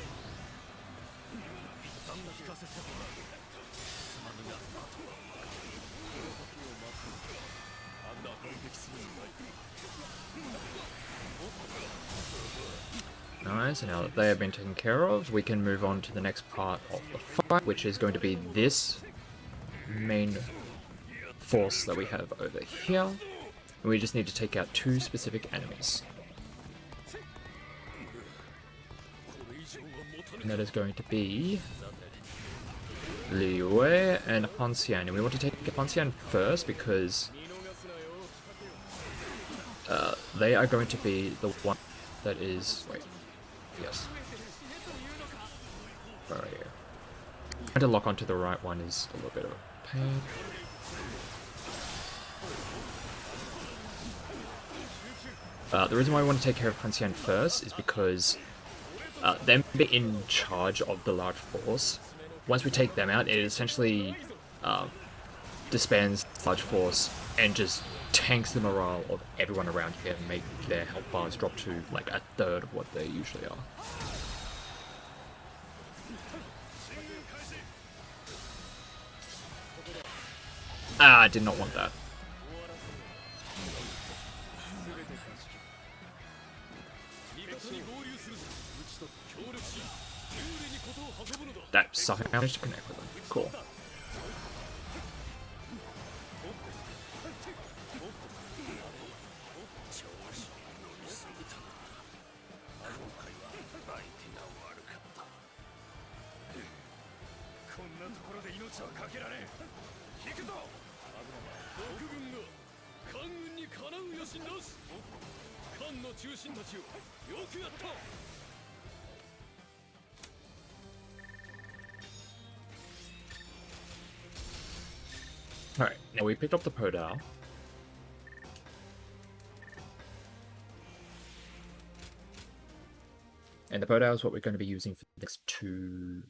Nice, and now that they have been taken care of, we can move on to the next part of the fight, which is going to be this main force that we have over here. And we just need to take out two specific enemies. And that is going to be Liu and Hanxian. And we want to take Hanxian first because they are going to be the one that is... Wait. Yes. Right here. Trying to lock onto the right one is a little bit of a pain. The reason why I want to take care of Hanxian first is because them being in charge of the large force, once we take them out, it essentially disbands the large force and just tanks the morale of everyone around here and make their health bars drop to like a third of what they usually are. Ah, I did not want that. That somehow managed to connect with them. Cool. Alright, now we picked up the Podal. And the Podal is what we're going to be using for the next two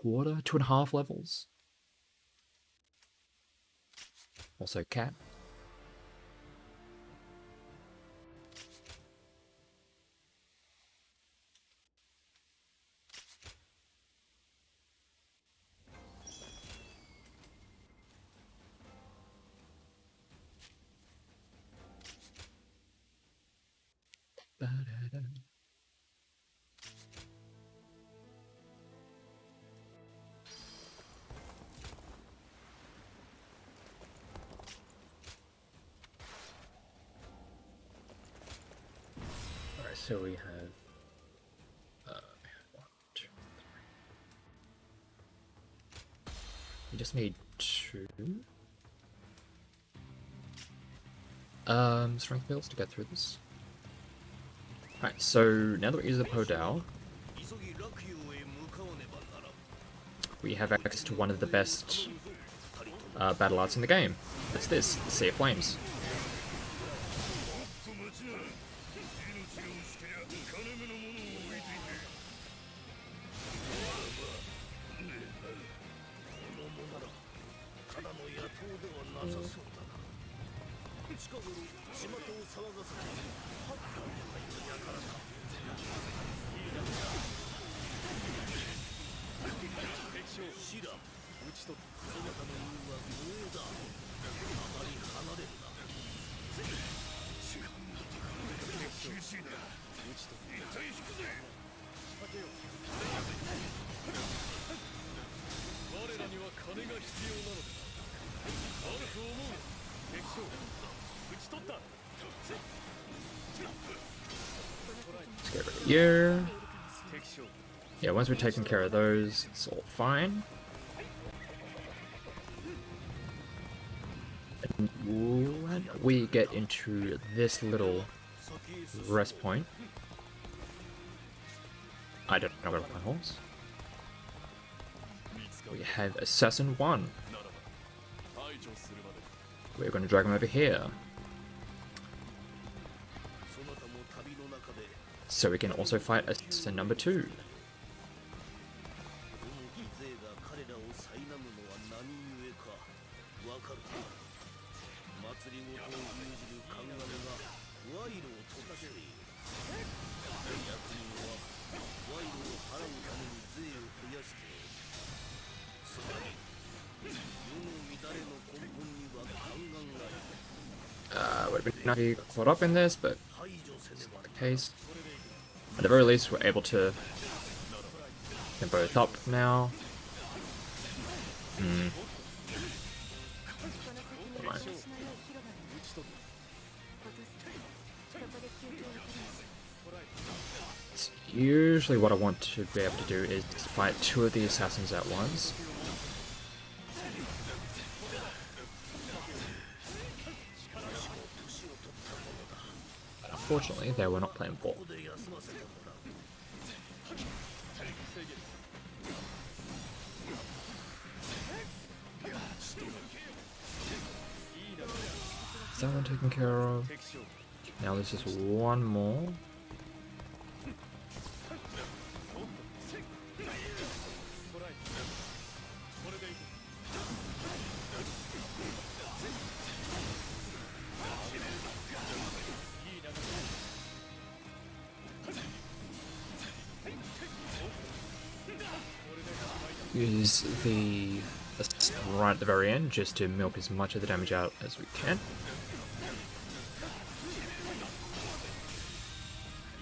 and a half levels. Also Cat. Alright, so we have one, two, three. We just need two strength pills to get through this. Alright, so now that we use the Podal, we have access to one of the best battle arts in the game. That's this, the Sea of Flames. Let's get rid of you. Yeah, once we've taken care of those, it's all fine. And when we get into this little rest point, I don't know where my horse. We have Assassin 1. We're going to drag him over here. So we can also fight Assassin number 2. Would have been nice to be caught up in this, but it's not the case. At the very least, we're able to get them both up now. Right. Usually what I want to be able to do is fight two of the assassins at once. But unfortunately, they were not playing ball. Is that one taken care of? Now there's just one more. Use the right at the very end just to milk as much of the damage out as we can.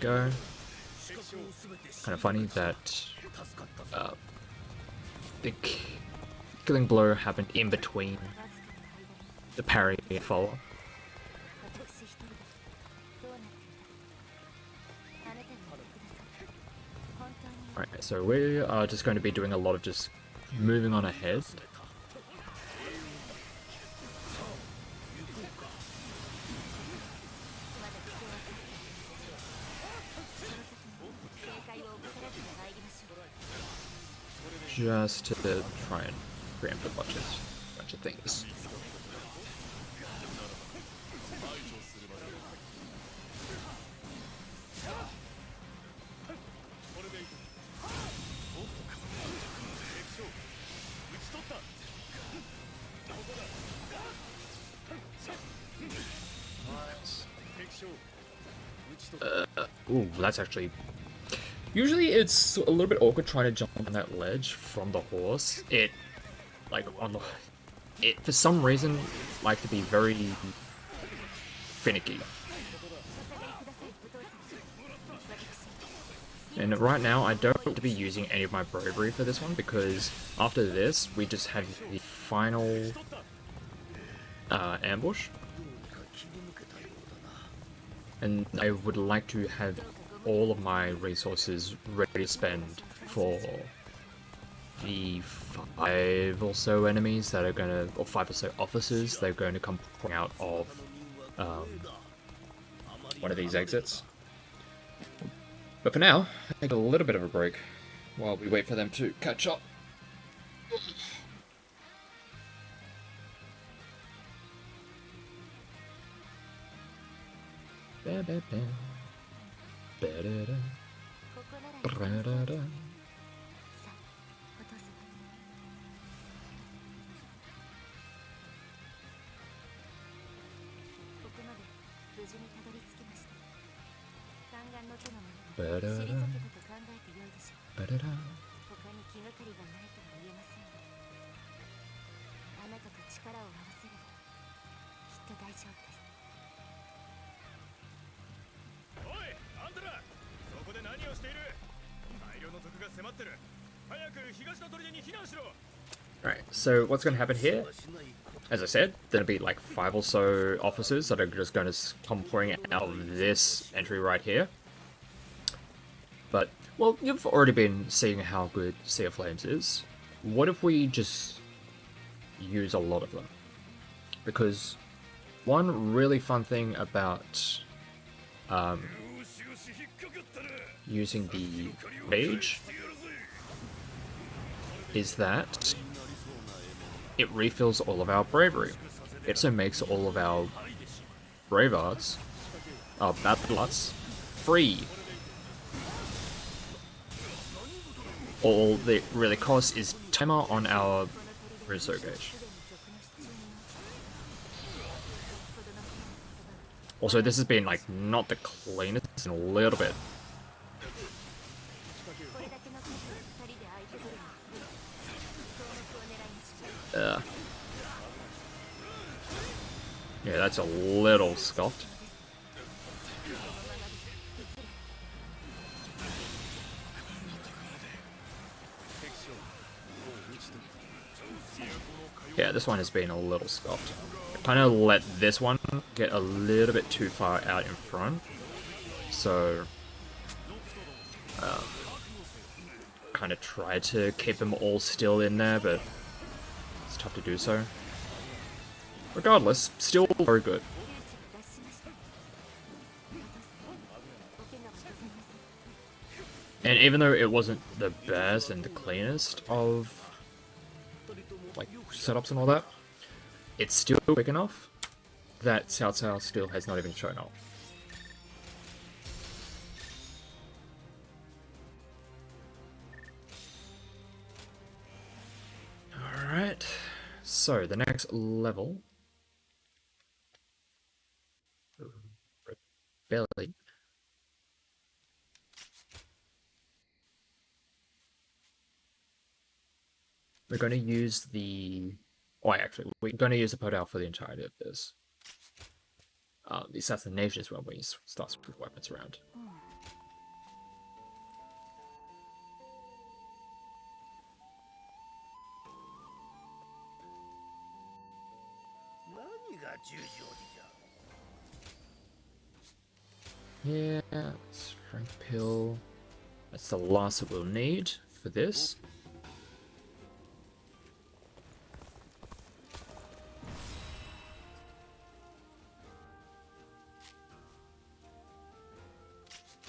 Go. Kind of funny that the killing blow happened in between the parry and follow. Alright, so we are just going to be doing a lot of just moving on ahead. just to try and preempt a bunch of things. Ooh, that's actually... Usually it's a little bit awkward trying to jump on that ledge from the horse. It, like, on the... It, for some reason, like to be very finicky. And right now, I don't want to be using any of my bravery for this one, because after this, we just have the final ambush. And I would like to have all of my resources ready to spend for the 5 or so enemies that are gonna, or 5 or so officers that are going to come pouring out of one of these exits. But for now, take a little bit of a break while we wait for them to catch up. Right, so what's going to happen here? As I said, there'll be like 5 or so officers that are just going to come pouring out of this entry right here. But, well, you've already been seeing how good Sea of Flames is. What if we just use a lot of them? Because one really fun thing about using the mage is that it refills all of our bravery. It also makes all of our brave arts, battle arts, free. All that really costs is timer on our resource gauge. Also, this has been like not the cleanest in a little bit. Yeah, that's a little scuffed. Yeah, this one has been a little scuffed. I kind of let this one get a little bit too far out in front, so kind of tried to keep them all still in there, but it's tough to do so. Regardless, still very good. And even though it wasn't the best and the cleanest of like setups and all that, it's still quick enough that Cao Cao still has not even shown up. Alright, so the next level. Rebellion. We're going to use the... Oh, actually, we're going to use the Podal for the entirety of this. The assassination is when we start switching weapons around. Yeah, strength pill. That's the last that we'll need for this.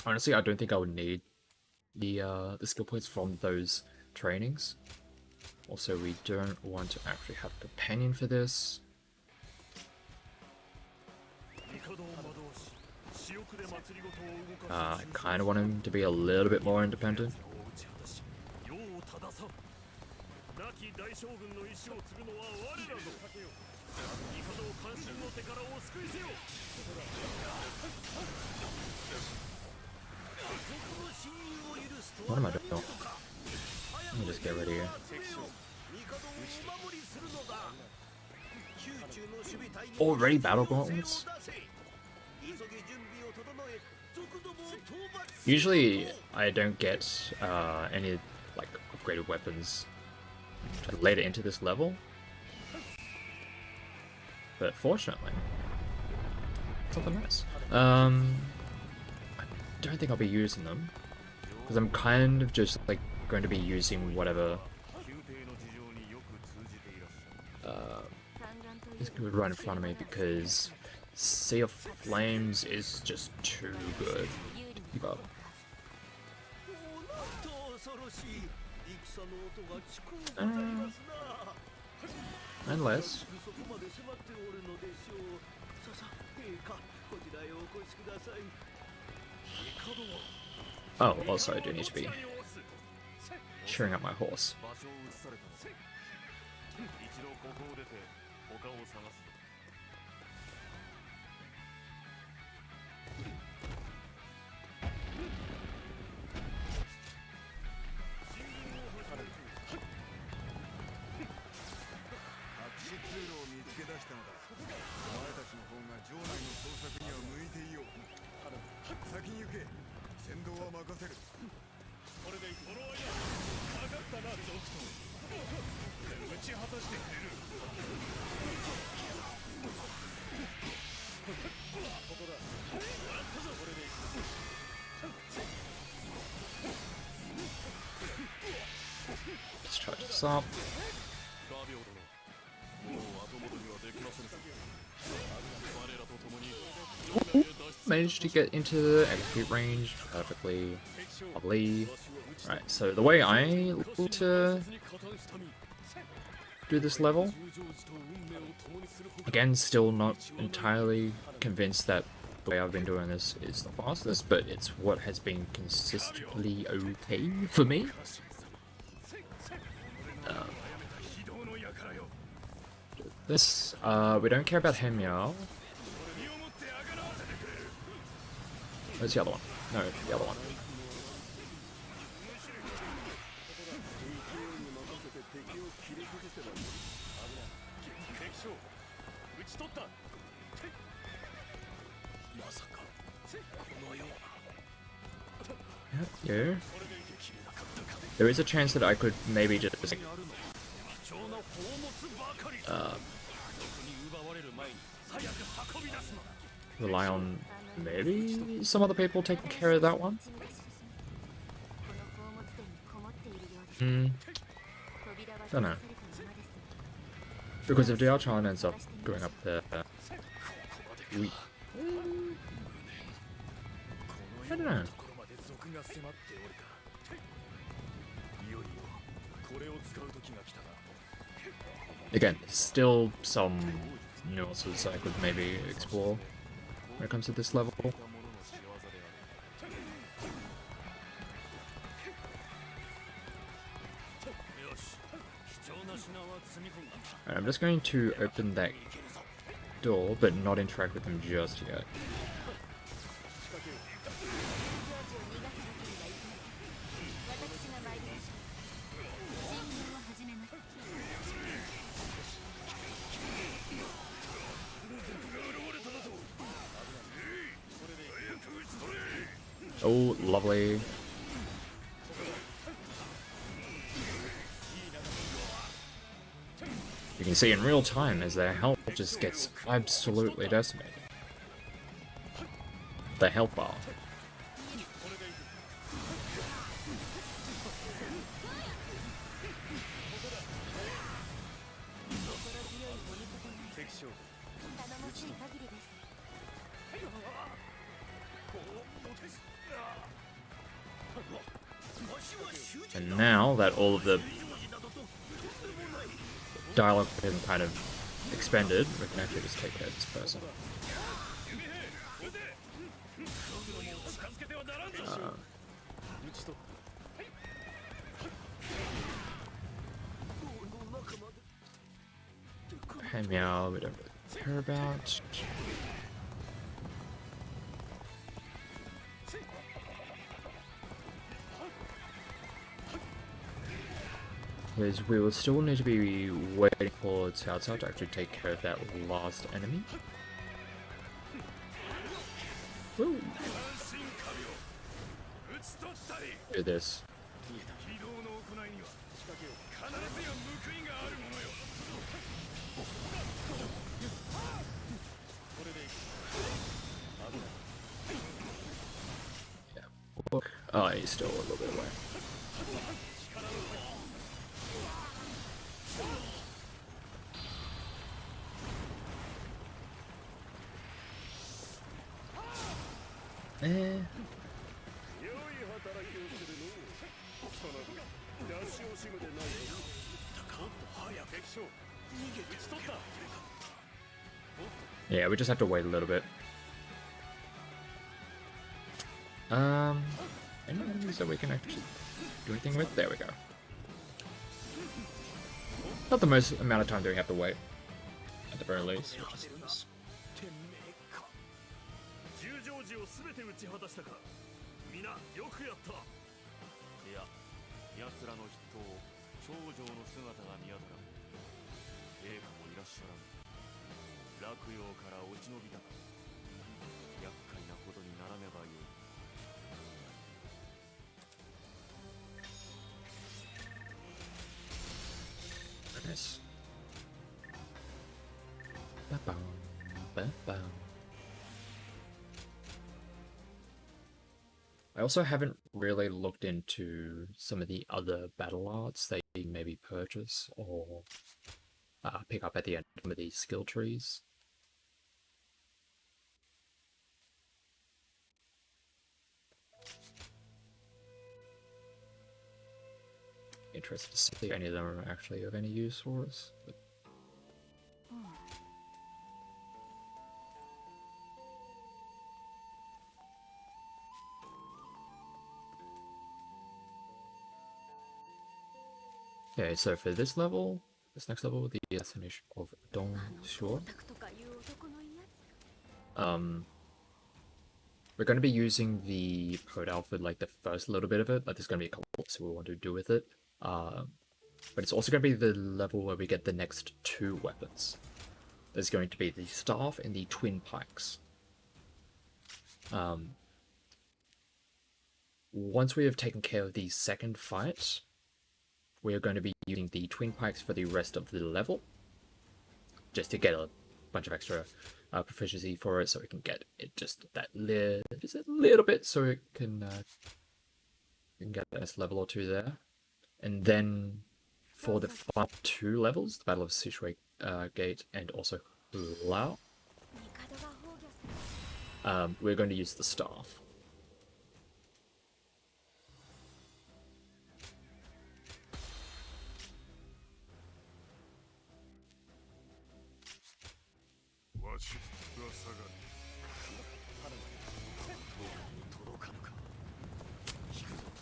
Honestly, I don't think I would need the skill points from those trainings. Also, we don't want to actually have a companion for this. I kind of want him to be a little bit more independent. What am I doing? Let me just get ready here. Already battle gauntlets? Usually I don't get any like upgraded weapons later into this level, but fortunately something nice. I don't think I'll be using them because I'm kind of just like going to be using whatever is good right in front of me, because Sea of Flames is just too good. But unless also I do need to be cheering up my horse. Let's charge this up. Managed to get into the execute range perfectly. Lovely. Right, so the way I look to do this level, again, still not entirely convinced that the way I've been doing this is the fastest, but it's what has been consistently okay for me. This, we don't care about him now. Where's the other one? No, the other one. Yeah. There is a chance that I could maybe just rely on maybe some other people taking care of that one. Don't know. Because if Diao-chan ends up going up there, I don't know. Again, still some nuances I could maybe explore when it comes to this level. Right, I'm just going to open that door, but not interact with them just yet. Oh, lovely. You can see in real time as their health just gets absolutely decimated. The health bar. And now that all of the dialogue has been kind of expended, we can actually just take care of this person. Hey Meow, we don't really care about. Because we will still need to be waiting for Cao Cao to actually take care of that last enemy. Woo. Do this. Yeah. Oh, he's still a little bit away. Yeah, we just have to wait a little bit. Any enemies that we can actually do anything with? There we go. Not the most amount of time that we have to wait, at the very least. Which is nice. ババンババン I also haven't really looked into some of the other battle arts that you maybe purchase or pick up at the end of some of these skill trees. Interested to see if any of them are actually of any use for us. But... Okay, so for this level, this next level, the assassination of Zhuo. We're going to be using the Code Alpha, like the first little bit of it. Like there's going to be a couple of we want to do with it. But it's also going to be the level where we get the next two weapons. There's going to be the staff and the twin pikes. Once we have taken care of the second fight, we are going to be using the twin pikes for the rest of the level, just to get a bunch of extra proficiency for it, so we can get it just a little bit, so it can get a nice level or two there. And then for the final two levels, the Battle of Shui Gate and also Lao, we're going to use the staff.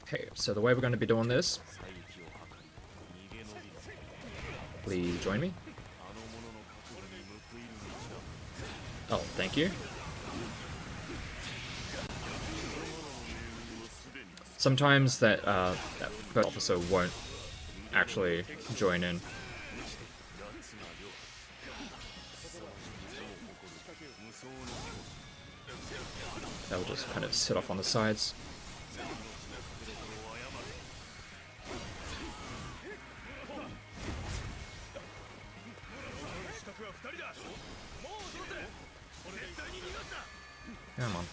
Okay, so the way we're going to be doing this, please join me. Oh, thank you. Sometimes that first officer won't actually join in. They'll just kind of sit off on the sides. Come on.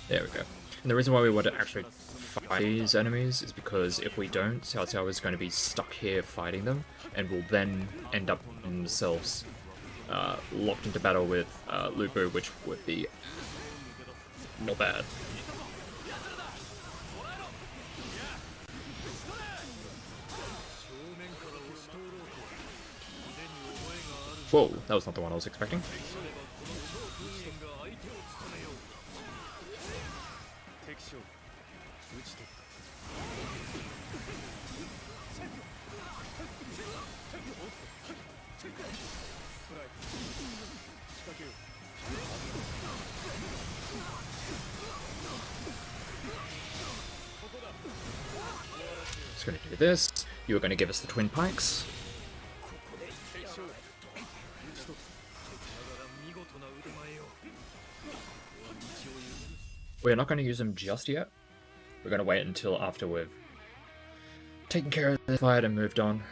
There we go. And the reason why we want to actually fight these enemies is because if we don't, Cao Cao is going to be stuck here fighting them, and will then end up in themselves locked into battle with Lubu, which would be not bad. Whoa, that was not the one I was expecting. Just going to do this. You are going to give us the twin pikes. We're not going to use them just yet. We're going to wait until after we've taken care of the fight and moved on.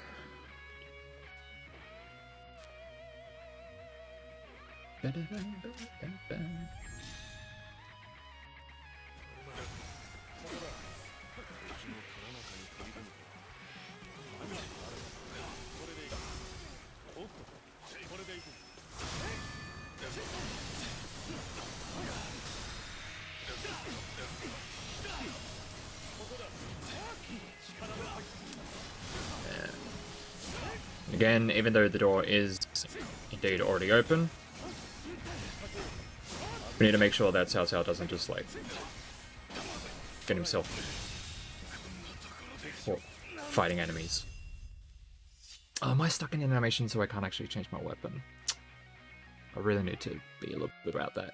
Again, even though the door is indeed already open, we need to make sure that Cao Cao doesn't just, like, get himself fighting enemies. Am I stuck in animation so I can't actually change my weapon? I really need to be a little bit about that.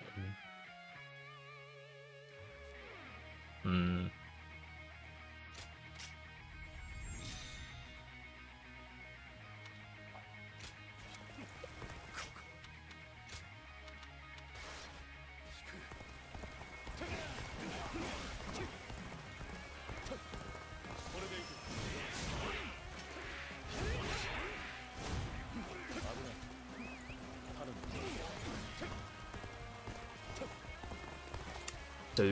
So,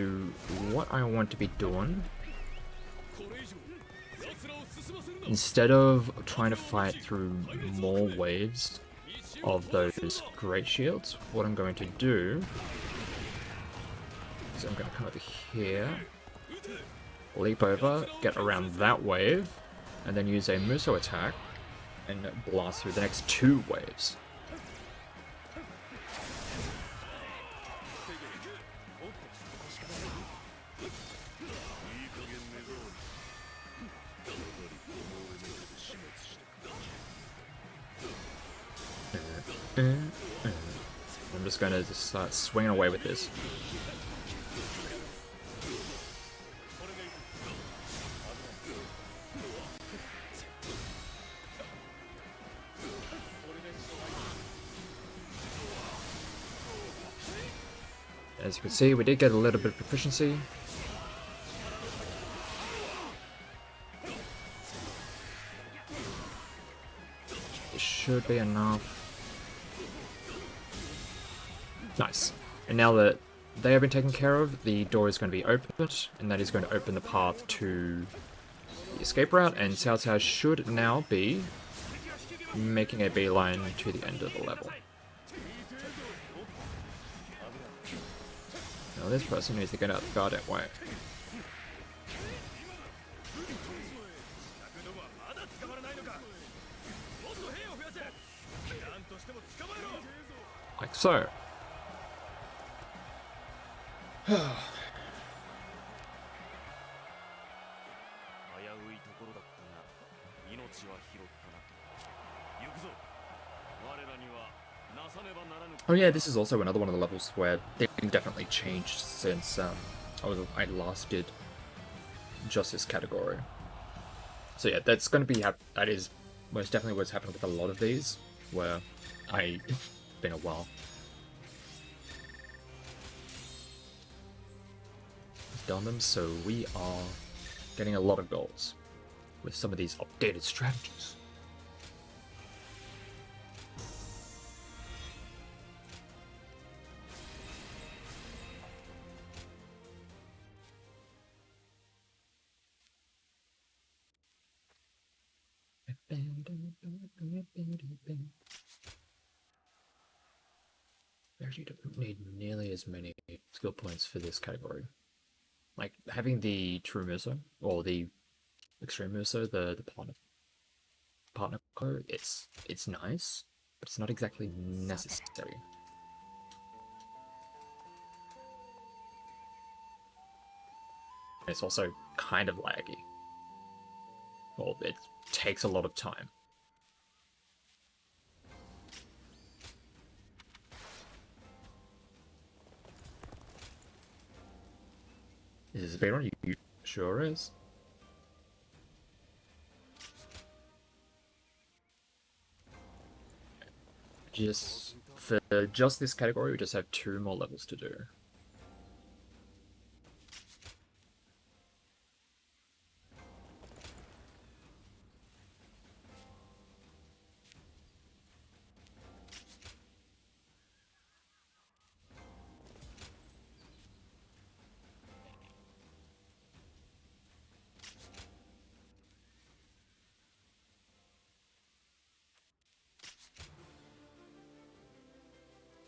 what I want to be doing, instead of trying to fight through more waves of those great shields, what I'm going to do is I'm going to come over here, leap over, get around that wave, and then use a Muso attack and blast through the next two waves. I'm just going to start swinging away with this. As you can see, we did get a little bit of proficiency. It should be enough. Nice. And now that they have been taken care of, the door is going to be opened, and that is going to open the path to the escape route, and Cao Cao should now be making a beeline to the end of the level. Now this person needs to get out the goddamn way. Like so. Oh yeah, this is also another one of the levels where they've definitely changed since I last did just this category. So yeah, that's going to be that is most definitely what's happened with a lot of these, where it's been a while. Done them, so we are getting a lot of goals with some of these updated strategies. you don't need nearly as many skill points for this category. Like having the True Muso or the Extreme Muso, the partner code, it's nice, but it's not exactly necessary. It's also kind of laggy. Well, it takes a lot of time. Is this a speedrun? You sure is. For just this category, we just have 2 more levels to do.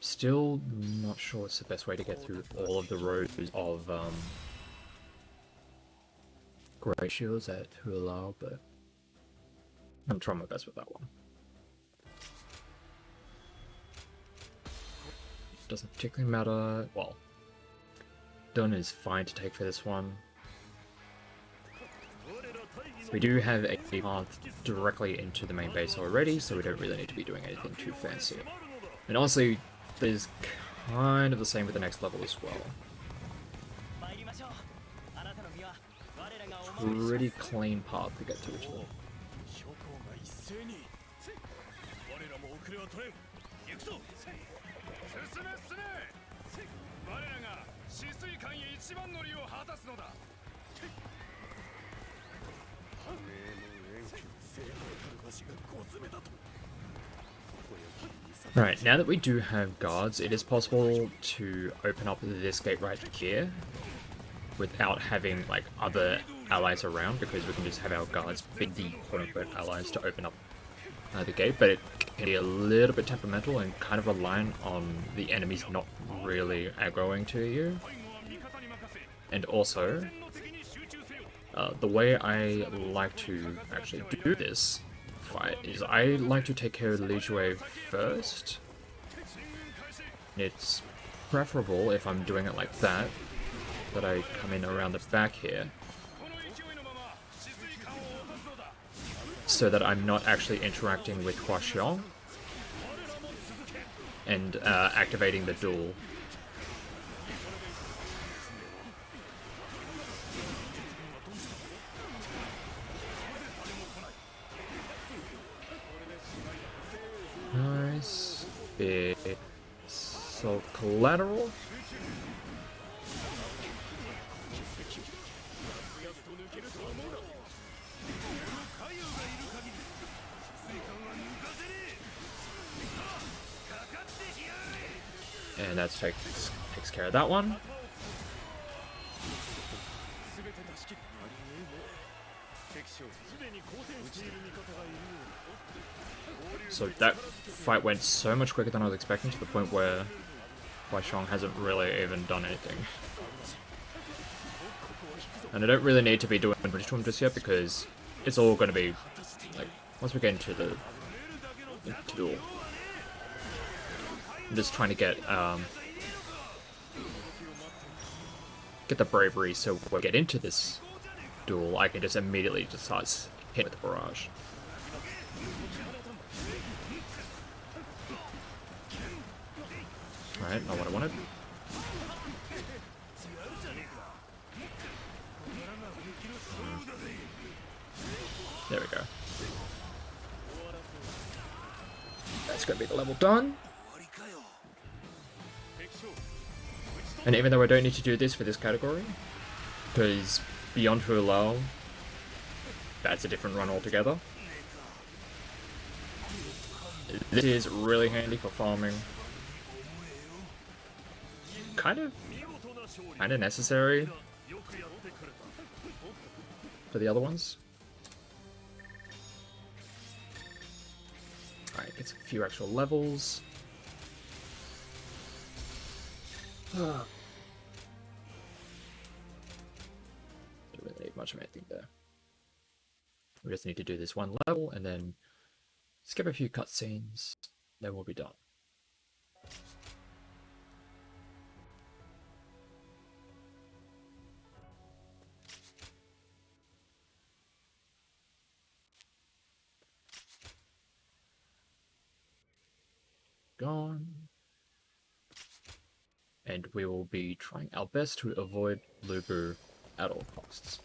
Still not sure it's the best way to get through all of the rows of Grey Shields at Hulao, but I'm trying my best with that one. Doesn't particularly matter. Well, Dun is fine to take for this one. We do have a path directly into the main base already, so we don't really need to be doing anything too fancy. And honestly, there's kind of the same with the next level as well. Pretty clean path to get to each level. Right, now that we do have guards, it is possible to open up this gate right here without having like other allies around, because we can just have our guards be the quote-unquote allies to open up the gate, but it can be a little bit temperamental and kind of reliant on the enemies not really aggroing to you. And also, the way I like to actually do this fight is I like to take care of Li Zhuo first. It's preferable if I'm doing it like that I come in around the back here, so that I'm not actually interacting with Hua Xiong and activating the duel. Nice. Big salt collateral. And that takes care of that one. So that fight went so much quicker than I was expecting, to the point where Hua Xiong hasn't really even done anything. And I don't really need to be doing Bridge to him just yet, because it's all going to be, like, once we get into the duel. I'm just trying to get the bravery, so when we get into this duel, I can just immediately just start hitting with the barrage. Alright, not what I wanted. There we go. That's gonna be the level done. And even though I don't need to do this for this category, because Beyond Hulao, that's a different run altogether. This is really handy for farming. Kind of necessary for the other ones. Alright, gets a few actual levels. Don't really need much of anything there. We just need to do this one level and then skip a few cutscenes, then we'll be done. Gone. And we will be trying our best to avoid Lubu at all costs.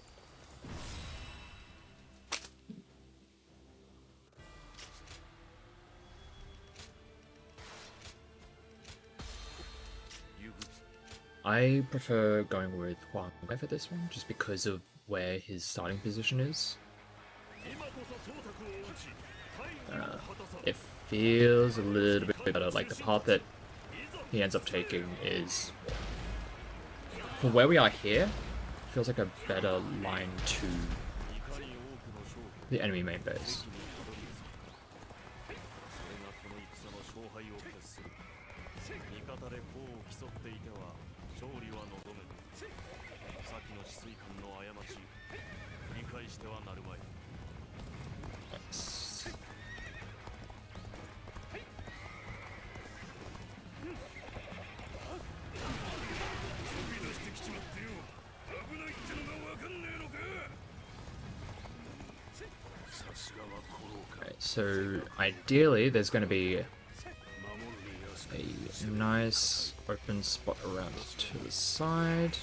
I prefer going with Huang Wei for this one, just because of where his starting position is. It feels a little bit better, like the path that he ends up taking is, for where we are here, feels like a better line to the enemy main base. Right, so ideally there's going to be a nice open spot around to the side.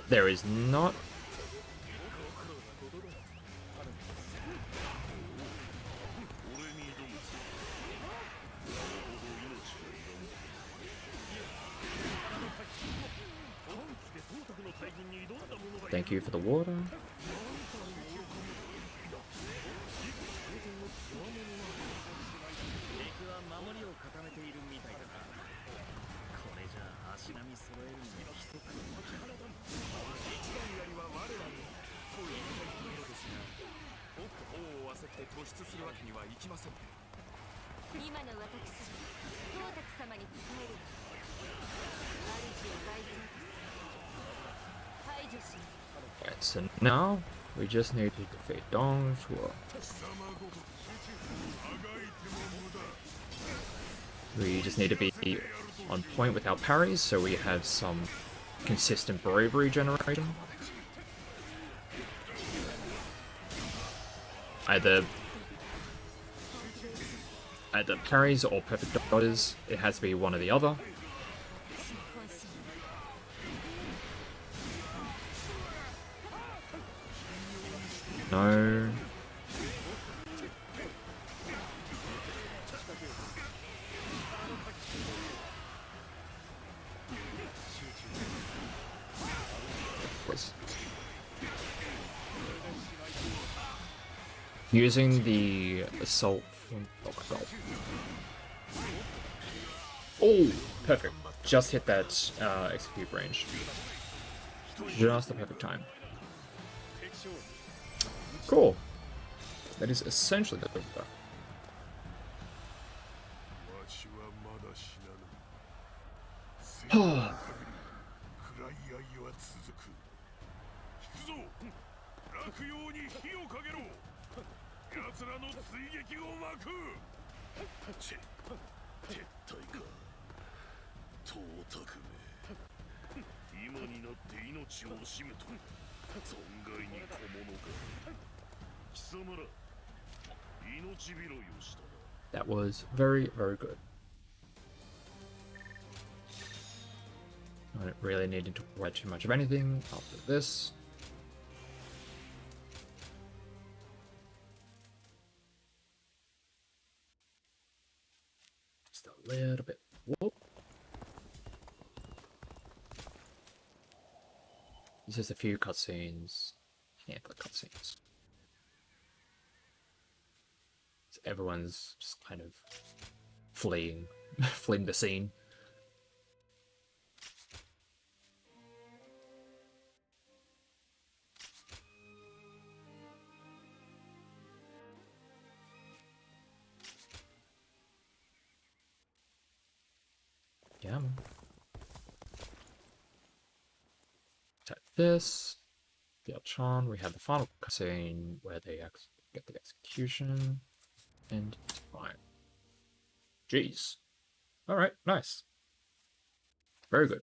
There is not. Thank you for the water. Alright, so now we just need to defeat Zhuo. We just need to be on point with our parries so we have some consistent bravery generation. Either parries or perfect dodges. It has to be one or the other. No. Using the assault from... Oh my god. Oh! Perfect. Just hit that execute range. Just the perfect time. Cool. That is essentially the perfect time. That was very, very good. I don't really need to worry too much of anything after this. Just a little bit. Whoop. It's just a few cutscenes. Handful of cutscenes. So everyone's just kind of fleeing the scene. ammo. Type this. The Chan. We have the final cutscene where they get the execution. And fine. Jeez. Alright, nice. Very good.